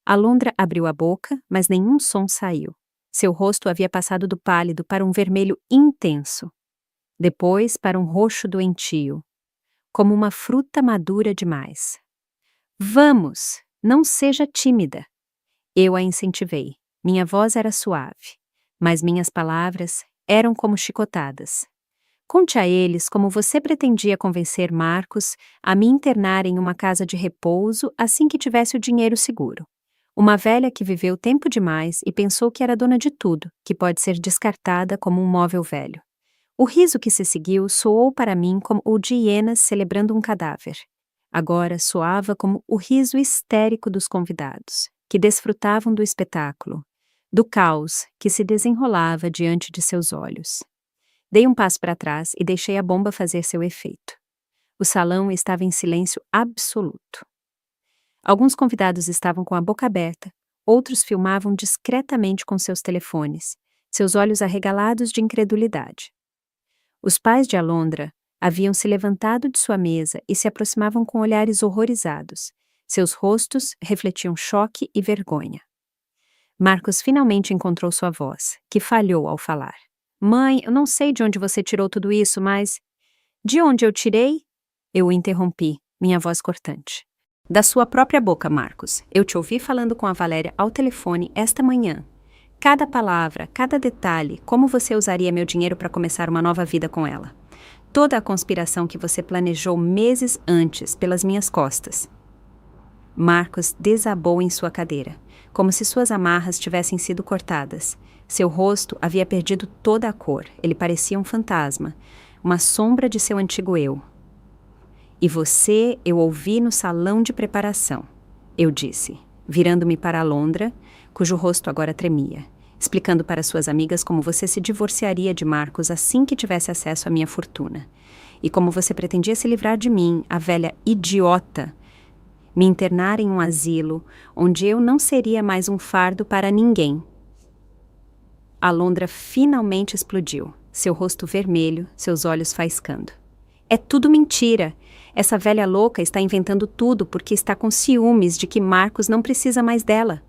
Alondra abriu a boca, mas nenhum som saiu. Seu rosto havia passado do pálido para um vermelho intenso. Depois para um roxo doentio. Como uma fruta madura demais. Vamos! Não seja tímida. Eu a incentivei. Minha voz era suave, mas minhas palavras eram como chicotadas. Conte a eles como você pretendia convencer Marcos a me internar em uma casa de repouso assim que tivesse o dinheiro seguro. Uma velha que viveu tempo demais e pensou que era dona de tudo, que pode ser descartada como um móvel velho. O riso que se seguiu soou para mim como o de hienas celebrando um cadáver. Agora soava como o riso histérico dos convidados, que desfrutavam do espetáculo, do caos que se desenrolava diante de seus olhos. Dei um passo para trás e deixei a bomba fazer seu efeito. O salão estava em silêncio absoluto. Alguns convidados estavam com a boca aberta, outros filmavam discretamente com seus telefones, seus olhos arregalados de incredulidade. Os pais de Alondra haviam se levantado de sua mesa e se aproximavam com olhares horrorizados. Seus rostos refletiam choque e vergonha. Marcos finalmente encontrou sua voz, que falhou ao falar. Mãe, eu não sei de onde você tirou tudo isso, mas... De onde eu tirei? Eu o interrompi, minha voz cortante. Da sua própria boca, Marcos. Eu te ouvi falando com a Valéria ao telefone esta manhã. Cada palavra, cada detalhe, como você usaria meu dinheiro para começar uma nova vida com ela. Toda a conspiração que você planejou meses antes, pelas minhas costas. Marcos desabou em sua cadeira, como se suas amarras tivessem sido cortadas. Seu rosto havia perdido toda a cor, ele parecia um fantasma, uma sombra de seu antigo eu. E você eu ouvi no salão de preparação, eu disse, virando-me para Alondra, cujo rosto agora tremia, explicando para suas amigas como você se divorciaria de Marcos assim que tivesse acesso à minha fortuna. E como você pretendia se livrar de mim, a velha idiota, me internar em um asilo onde eu não seria mais um fardo para ninguém. Alondra finalmente explodiu, seu rosto vermelho, seus olhos faiscando. É tudo mentira! Essa velha louca está inventando tudo porque está com ciúmes de que Marcos não precisa mais dela.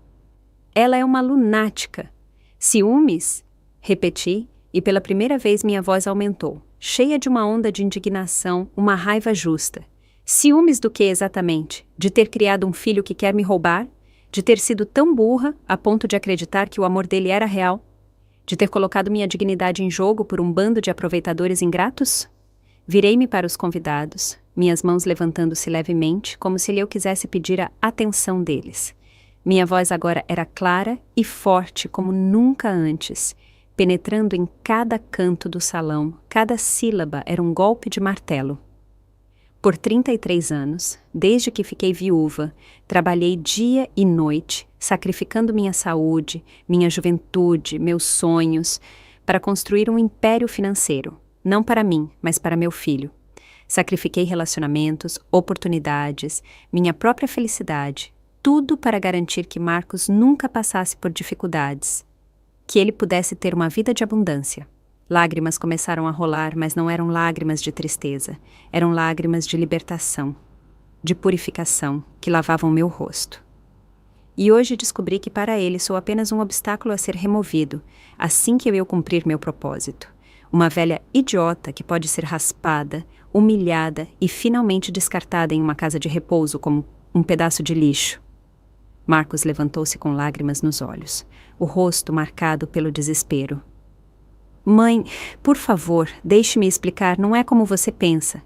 Ela é uma lunática. Ciúmes? Repeti, e pela primeira vez minha voz aumentou, cheia de uma onda de indignação, uma raiva justa. Ciúmes do que exatamente? De ter criado um filho que quer me roubar? De ter sido tão burra a ponto de acreditar que o amor dele era real? De ter colocado minha dignidade em jogo por um bando de aproveitadores ingratos? Virei-me para os convidados, minhas mãos levantando-se levemente, como se eu quisesse pedir a atenção deles. Minha voz agora era clara e forte como nunca antes, penetrando em cada canto do salão, cada sílaba era um golpe de martelo. Por 33 anos, desde que fiquei viúva, trabalhei dia e noite, sacrificando minha saúde, minha juventude, meus sonhos, para construir um império financeiro. Não para mim, mas para meu filho. Sacrifiquei relacionamentos, oportunidades, minha própria felicidade, tudo para garantir que Marcos nunca passasse por dificuldades, que ele pudesse ter uma vida de abundância. Lágrimas começaram a rolar, mas não eram lágrimas de tristeza, eram lágrimas de libertação, de purificação, que lavavam meu rosto. E hoje descobri que para ele sou apenas um obstáculo a ser removido, assim que eu cumprir meu propósito. Uma velha idiota que pode ser raspada, humilhada e finalmente descartada em uma casa de repouso como um pedaço de lixo. Marcos levantou-se com lágrimas nos olhos, o rosto marcado pelo desespero. Mãe, por favor, deixe-me explicar, não é como você pensa.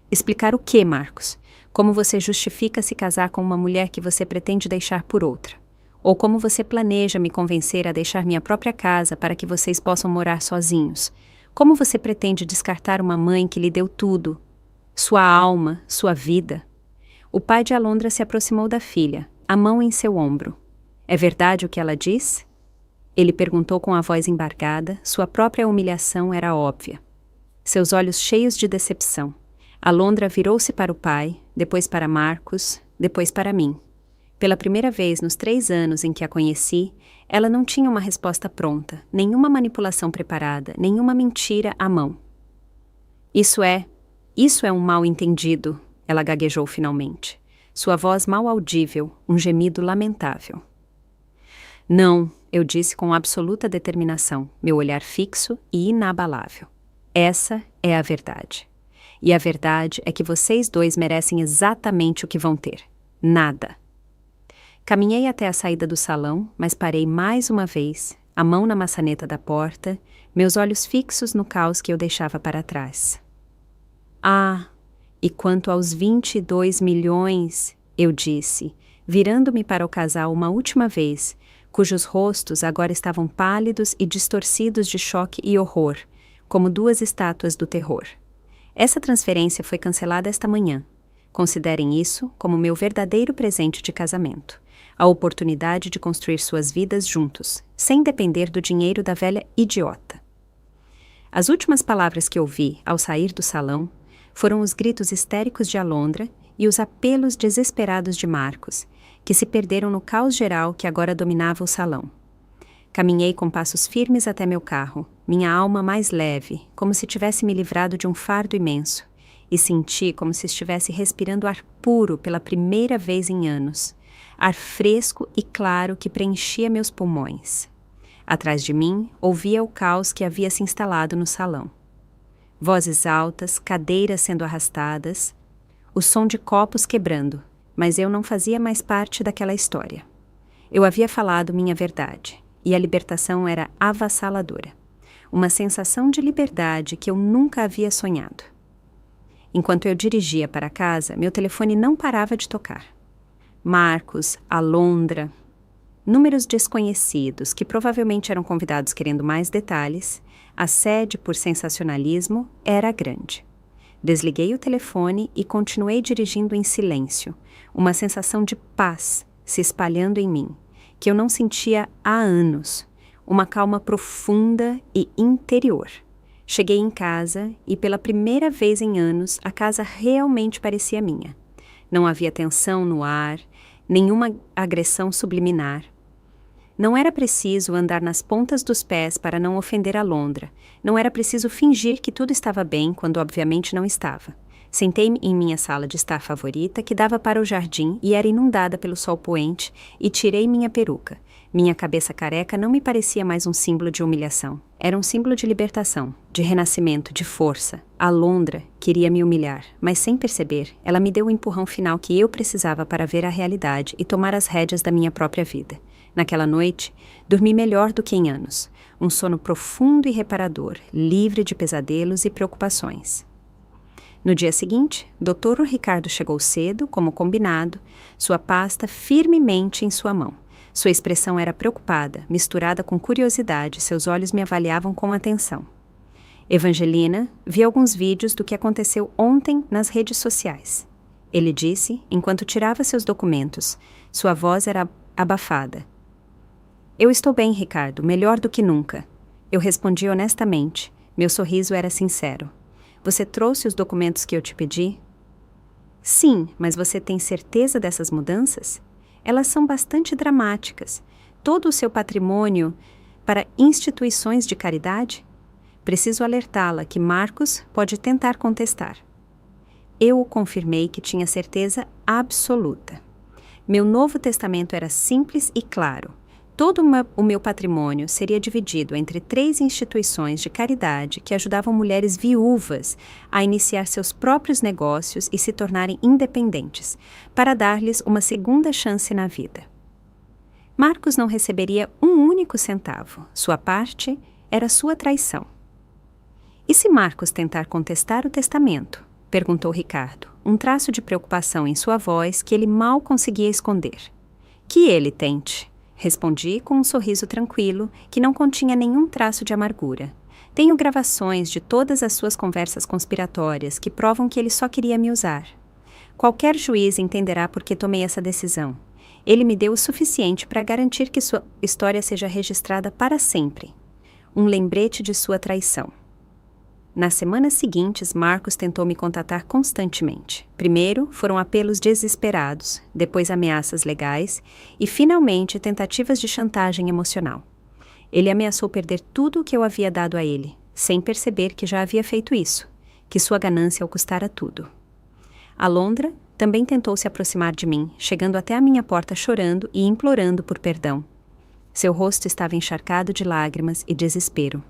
Explicar o quê, Marcos? Como você justifica se casar com uma mulher que você pretende deixar por outra? Ou como você planeja me convencer a deixar minha própria casa para que vocês possam morar sozinhos? Como você pretende descartar uma mãe que lhe deu tudo? Sua alma, sua vida? O pai de Alondra se aproximou da filha, a mão em seu ombro. É verdade o que ela diz? Ele perguntou com a voz embargada, sua própria humilhação era óbvia. Seus olhos cheios de decepção. Alondra virou-se para o pai, depois para Marcos, depois para mim. Pela primeira vez nos 3 anos em que a conheci, ela não tinha uma resposta pronta, nenhuma manipulação preparada, nenhuma mentira à mão. Isso é um mal-entendido, ela gaguejou finalmente. Sua voz mal audível, um gemido lamentável. Não, eu disse com absoluta determinação, meu olhar fixo e inabalável. Essa é a verdade. E a verdade é que vocês dois merecem exatamente o que vão ter. Nada. Caminhei até a saída do salão, mas parei mais uma vez, a mão na maçaneta da porta, meus olhos fixos no caos que eu deixava para trás. Ah, e quanto aos 22 milhões, eu disse, virando-me para o casal uma última vez, cujos rostos agora estavam pálidos e distorcidos de choque e horror, como 2 estátuas do terror. Essa transferência foi cancelada esta manhã. Considerem isso como meu verdadeiro presente de casamento. A oportunidade de construir suas vidas juntos, sem depender do dinheiro da velha idiota. As últimas palavras que ouvi ao sair do salão foram os gritos histéricos de Alondra e os apelos desesperados de Marcos, que se perderam no caos geral que agora dominava o salão. Caminhei com passos firmes até meu carro, minha alma mais leve, como se tivesse me livrado de um fardo imenso, e senti como se estivesse respirando ar puro pela primeira vez em anos, ar fresco e claro que preenchia meus pulmões. Atrás de mim, ouvia o caos que havia se instalado no salão. Vozes altas, cadeiras sendo arrastadas, o som de copos quebrando, mas eu não fazia mais parte daquela história. Eu havia falado minha verdade, e a libertação era avassaladora. Uma sensação de liberdade que eu nunca havia sonhado. Enquanto eu dirigia para casa, meu telefone não parava de tocar. Marcos, Alondra, números desconhecidos que provavelmente eram convidados querendo mais detalhes, a sede por sensacionalismo era grande. Desliguei o telefone e continuei dirigindo em silêncio, uma sensação de paz se espalhando em mim, que eu não sentia há anos, uma calma profunda e interior. Cheguei em casa e pela primeira vez em anos a casa realmente parecia minha. Não havia tensão no ar, nenhuma agressão subliminar. Não era preciso andar nas pontas dos pés para não ofender Alondra. Não era preciso fingir que tudo estava bem quando obviamente não estava. Sentei-me em minha sala de estar favorita, que dava para o jardim e era inundada pelo sol poente, e tirei minha peruca. Minha cabeça careca não me parecia mais um símbolo de humilhação. Era um símbolo de libertação, de renascimento, de força. Alondra queria me humilhar, mas sem perceber, ela me deu o empurrão final que eu precisava para ver a realidade e tomar as rédeas da minha própria vida. Naquela noite, dormi melhor do que em anos. Um sono profundo e reparador, livre de pesadelos e preocupações. No dia seguinte, Dr. Ricardo chegou cedo, como combinado, sua pasta firmemente em sua mão. Sua expressão era preocupada, misturada com curiosidade, seus olhos me avaliavam com atenção. Evangelina, vi alguns vídeos do que aconteceu ontem nas redes sociais. Ele disse, enquanto tirava seus documentos. Sua voz era abafada. Eu estou bem, Ricardo, melhor do que nunca. Eu respondi honestamente. Meu sorriso era sincero. Você trouxe os documentos que eu te pedi? Sim, mas você tem certeza dessas mudanças? Elas são bastante dramáticas. Todo o seu patrimônio para instituições de caridade? Preciso alertá-la que Marcos pode tentar contestar. Eu o confirmei que tinha certeza absoluta. Meu Novo Testamento era simples e claro. Todo o meu patrimônio seria dividido entre 3 instituições de caridade que ajudavam mulheres viúvas a iniciar seus próprios negócios e se tornarem independentes, para dar-lhes uma segunda chance na vida. Marcos não receberia um único centavo. Sua parte era sua traição. E se Marcos tentar contestar o testamento? Perguntou Ricardo, um traço de preocupação em sua voz que ele mal conseguia esconder. Que ele tente. Respondi com um sorriso tranquilo, que não continha nenhum traço de amargura. Tenho gravações de todas as suas conversas conspiratórias que provam que ele só queria me usar. Qualquer juiz entenderá por que tomei essa decisão. Ele me deu o suficiente para garantir que sua história seja registrada para sempre. Um lembrete de sua traição. Nas semanas seguintes, Marcos tentou me contatar constantemente. Primeiro, foram apelos desesperados, depois ameaças legais e, finalmente, tentativas de chantagem emocional. Ele ameaçou perder tudo o que eu havia dado a ele, sem perceber que já havia feito isso, que sua ganância o custara tudo. Alondra também tentou se aproximar de mim, chegando até a minha porta chorando e implorando por perdão. Seu rosto estava encharcado de lágrimas e desespero.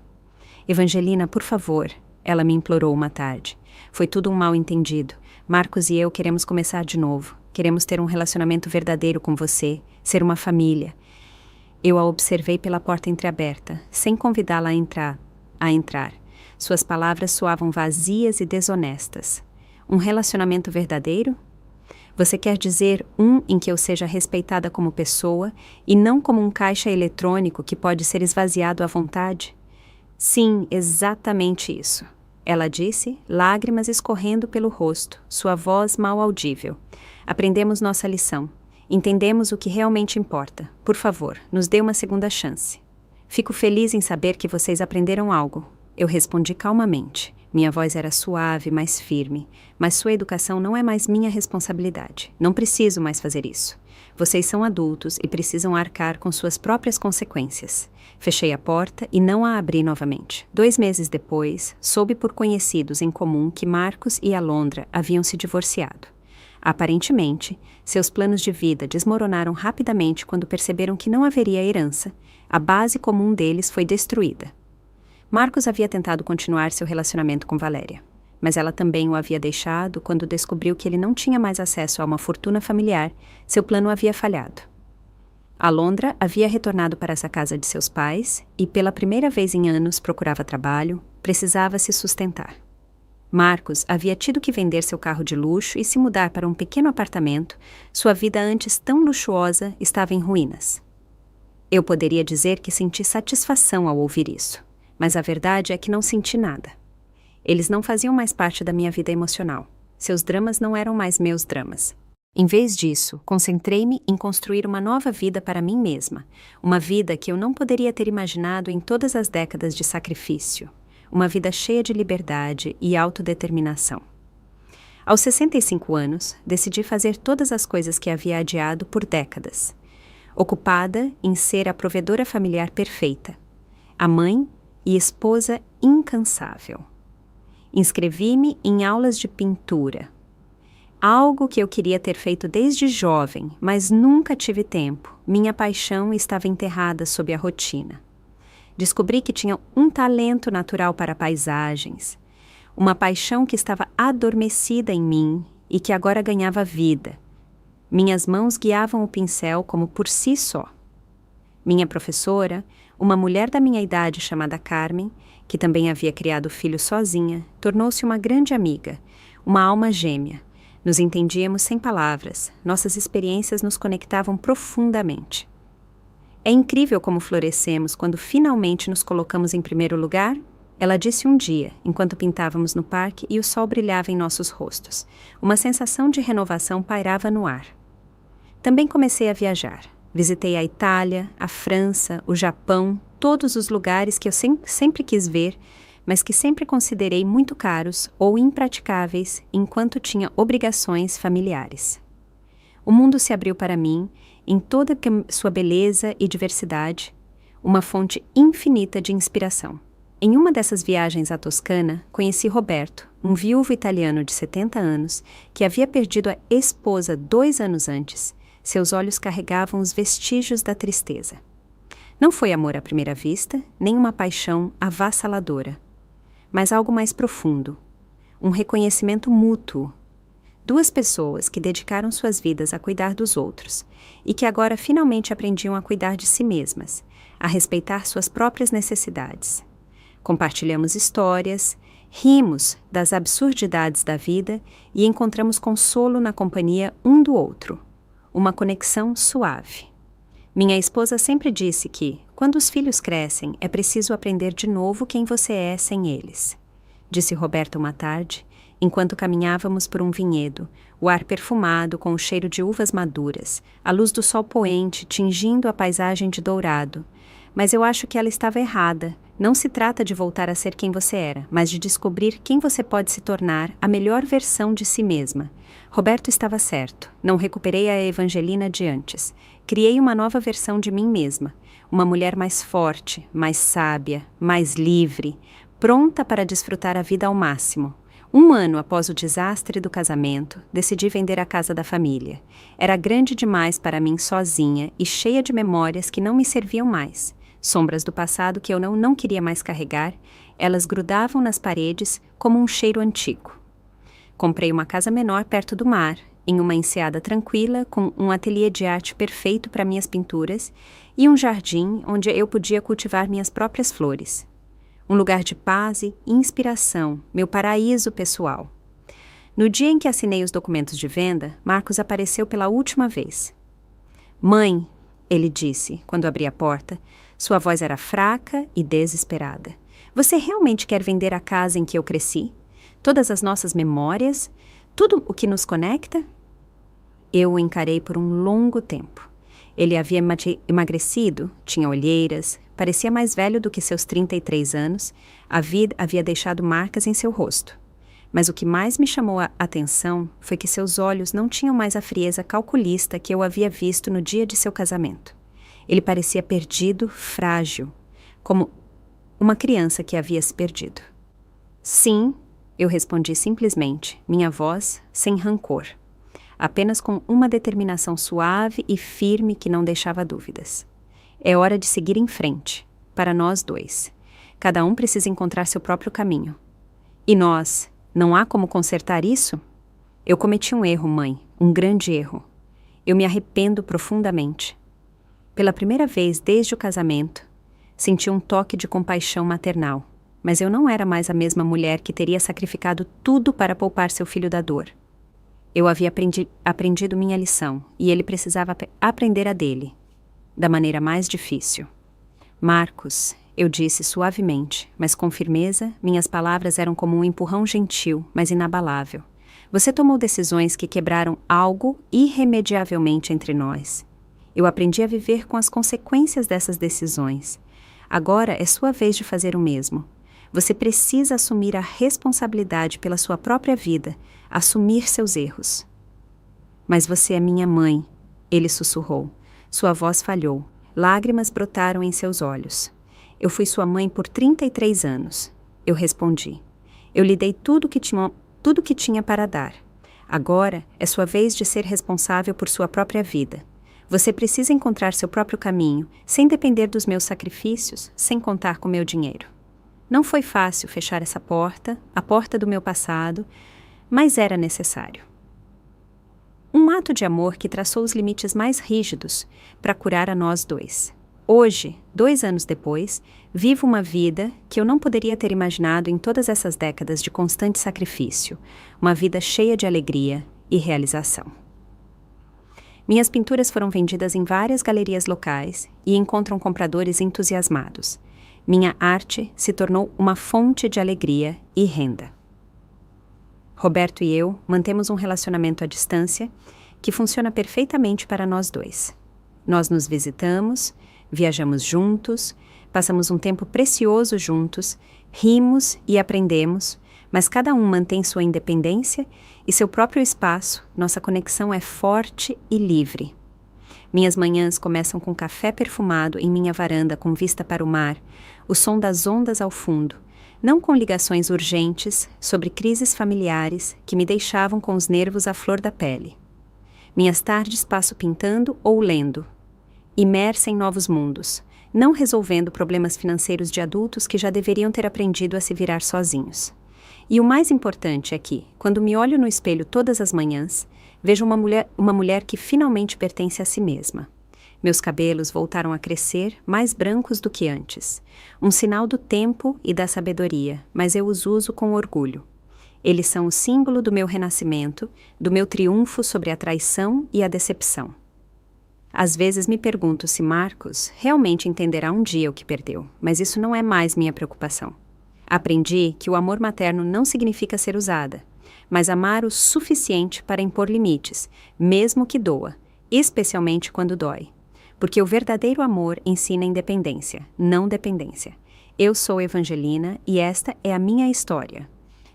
Evangelina, por favor, ela me implorou uma tarde. Foi tudo um mal-entendido. Marcos e eu queremos começar de novo. Queremos ter um relacionamento verdadeiro com você, ser uma família. Eu a observei pela porta entreaberta, sem convidá-la a entrar. Suas palavras soavam vazias e desonestas. Um relacionamento verdadeiro? Você quer dizer um em que eu seja respeitada como pessoa e não como um caixa eletrônico que pode ser esvaziado à vontade? Sim, exatamente isso. Ela disse, lágrimas escorrendo pelo rosto, sua voz mal audível. Aprendemos nossa lição. Entendemos o que realmente importa. Por favor, nos dê uma segunda chance. Fico feliz em saber que vocês aprenderam algo. Eu respondi calmamente. Minha voz era suave, mais firme. Mas sua educação não é mais minha responsabilidade. Não preciso mais fazer isso. Vocês são adultos e precisam arcar com suas próprias consequências. Fechei a porta e não a abri novamente. 2 meses depois, soube por conhecidos em comum que Marcos e Alondra haviam se divorciado. Aparentemente, seus planos de vida desmoronaram rapidamente quando perceberam que não haveria herança. A base comum deles foi destruída. Marcos havia tentado continuar seu relacionamento com Valéria, mas ela também o havia deixado quando descobriu que ele não tinha mais acesso a uma fortuna familiar. Seu plano havia falhado. Alondra havia retornado para essa casa de seus pais e, pela primeira vez em anos, procurava trabalho, precisava se sustentar. Marcos havia tido que vender seu carro de luxo e se mudar para um pequeno apartamento. Sua vida antes tão luxuosa estava em ruínas. Eu poderia dizer que senti satisfação ao ouvir isso, mas a verdade é que não senti nada. Eles não faziam mais parte da minha vida emocional. Seus dramas não eram mais meus dramas. Em vez disso, concentrei-me em construir uma nova vida para mim mesma, uma vida que eu não poderia ter imaginado em todas as décadas de sacrifício, uma vida cheia de liberdade e autodeterminação. Aos 65 anos, decidi fazer todas as coisas que havia adiado por décadas, ocupada em ser a provedora familiar perfeita, a mãe e esposa incansável. Inscrevi-me em aulas de pintura, algo que eu queria ter feito desde jovem, mas nunca tive tempo. Minha paixão estava enterrada sob a rotina. Descobri que tinha um talento natural para paisagens, uma paixão que estava adormecida em mim e que agora ganhava vida. Minhas mãos guiavam o pincel como por si só. Minha professora, uma mulher da minha idade chamada Carmen, que também havia criado o filho sozinha, tornou-se uma grande amiga, uma alma gêmea. Nos entendíamos sem palavras, nossas experiências nos conectavam profundamente. É incrível como florescemos quando finalmente nos colocamos em primeiro lugar? Ela disse um dia, enquanto pintávamos no parque e o sol brilhava em nossos rostos. Uma sensação de renovação pairava no ar. Também comecei a viajar. Visitei a Itália, a França, o Japão, todos os lugares que eu sempre quis ver, mas que sempre considerei muito caros ou impraticáveis enquanto tinha obrigações familiares. O mundo se abriu para mim, em toda sua beleza e diversidade, uma fonte infinita de inspiração. Em uma dessas viagens à Toscana, conheci Roberto, um viúvo italiano de 70 anos, que havia perdido a esposa 2 anos antes. Seus olhos carregavam os vestígios da tristeza. Não foi amor à primeira vista, nem uma paixão avassaladora, mas algo mais profundo, um reconhecimento mútuo. 2 pessoas que dedicaram suas vidas a cuidar dos outros e que agora finalmente aprendiam a cuidar de si mesmas, a respeitar suas próprias necessidades. Compartilhamos histórias, rimos das absurdidades da vida e encontramos consolo na companhia um do outro, uma conexão suave. Minha esposa sempre disse que, quando os filhos crescem, é preciso aprender de novo quem você é sem eles. Disse Roberta uma tarde, enquanto caminhávamos por um vinhedo, o ar perfumado com o cheiro de uvas maduras, a luz do sol poente tingindo a paisagem de dourado. Mas eu acho que ela estava errada. Não se trata de voltar a ser quem você era, mas de descobrir quem você pode se tornar, a melhor versão de si mesma. Roberto estava certo. Não recuperei a Evangelina de antes. Criei uma nova versão de mim mesma. Uma mulher mais forte, mais sábia, mais livre, pronta para desfrutar a vida ao máximo. 1 ano após o desastre do casamento, decidi vender a casa da família. Era grande demais para mim sozinha e cheia de memórias que não me serviam mais. Sombras do passado que eu não queria mais carregar, elas grudavam nas paredes como um cheiro antigo. Comprei uma casa menor perto do mar, em uma enseada tranquila, com um ateliê de arte perfeito para minhas pinturas e um jardim onde eu podia cultivar minhas próprias flores. Um lugar de paz e inspiração, meu paraíso pessoal. No dia em que assinei os documentos de venda, Marcos apareceu pela última vez. "Mãe", ele disse, quando abri a porta. Sua voz era fraca e desesperada. "Você realmente quer vender a casa em que eu cresci? Todas as nossas memórias? Tudo o que nos conecta?" Eu o encarei por um longo tempo. Ele havia emagrecido, tinha olheiras, parecia mais velho do que seus 33 anos, a vida havia deixado marcas em seu rosto. Mas o que mais me chamou a atenção foi que seus olhos não tinham mais a frieza calculista que eu havia visto no dia de seu casamento. Ele parecia perdido, frágil, como uma criança que havia se perdido. "Sim", eu respondi simplesmente, minha voz sem rancor, apenas com uma determinação suave e firme que não deixava dúvidas. "É hora de seguir em frente, para nós dois. Cada um precisa encontrar seu próprio caminho. E nós, não há como consertar isso? Eu cometi um erro, mãe, um grande erro. Eu me arrependo profundamente." Pela primeira vez desde o casamento, senti um toque de compaixão maternal, mas eu não era mais a mesma mulher que teria sacrificado tudo para poupar seu filho da dor. Eu havia aprendido minha lição, e ele precisava aprender a dele, da maneira mais difícil. "Marcos", eu disse suavemente, mas com firmeza, minhas palavras eram como um empurrão gentil, mas inabalável. "Você tomou decisões que quebraram algo irremediavelmente entre nós. Eu aprendi a viver com as consequências dessas decisões. Agora é sua vez de fazer o mesmo. Você precisa assumir a responsabilidade pela sua própria vida, assumir seus erros." "Mas você é minha mãe", ele sussurrou. Sua voz falhou. Lágrimas brotaram em seus olhos. "Eu fui sua mãe por 33 anos. Eu respondi. "Eu lhe dei tudo que tinha para dar. Agora é sua vez de ser responsável por sua própria vida. Você precisa encontrar seu próprio caminho, sem depender dos meus sacrifícios, sem contar com meu dinheiro." Não foi fácil fechar essa porta, a porta do meu passado, mas era necessário. Um ato de amor que traçou os limites mais rígidos para curar a nós dois. Hoje, 2 anos depois, vivo uma vida que eu não poderia ter imaginado em todas essas décadas de constante sacrifício, uma vida cheia de alegria e realização. Minhas pinturas foram vendidas em várias galerias locais e encontram compradores entusiasmados. Minha arte se tornou uma fonte de alegria e renda. Roberto e eu mantemos um relacionamento à distância que funciona perfeitamente para nós dois. Nós nos visitamos, viajamos juntos, passamos um tempo precioso juntos, rimos e aprendemos, mas cada um mantém sua independência e seu próprio espaço. Nossa conexão é forte e livre. Minhas manhãs começam com café perfumado em minha varanda com vista para o mar, o som das ondas ao fundo, não com ligações urgentes sobre crises familiares que me deixavam com os nervos à flor da pele. Minhas tardes passo pintando ou lendo, imersa em novos mundos, não resolvendo problemas financeiros de adultos que já deveriam ter aprendido a se virar sozinhos. E o mais importante é que, quando me olho no espelho todas as manhãs, vejo uma mulher que finalmente pertence a si mesma. Meus cabelos voltaram a crescer, mais brancos do que antes. Um sinal do tempo e da sabedoria, mas eu os uso com orgulho. Eles são o símbolo do meu renascimento, do meu triunfo sobre a traição e a decepção. Às vezes me pergunto se Marcos realmente entenderá um dia o que perdeu, mas isso não é mais minha preocupação. Aprendi que o amor materno não significa ser usada, mas amar o suficiente para impor limites, mesmo que doa, especialmente quando dói. Porque o verdadeiro amor ensina independência, não dependência. Eu sou Evangelina e esta é a minha história.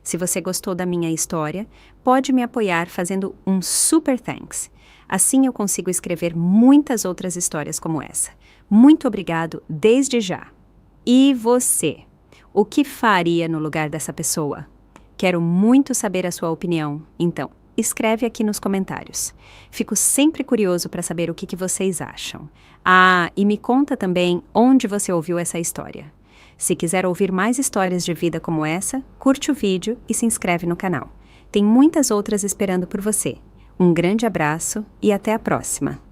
Se você gostou da minha história, pode me apoiar fazendo um super thanks. Assim eu consigo escrever muitas outras histórias como essa. Muito obrigado desde já. E você? O que faria no lugar dessa pessoa? Quero muito saber a sua opinião, então escreve aqui nos comentários. Fico sempre curioso para saber o que vocês acham. Ah, e me conta também onde você ouviu essa história. Se quiser ouvir mais histórias de vida como essa, curte o vídeo e se inscreve no canal. Tem muitas outras esperando por você. Um grande abraço e até a próxima!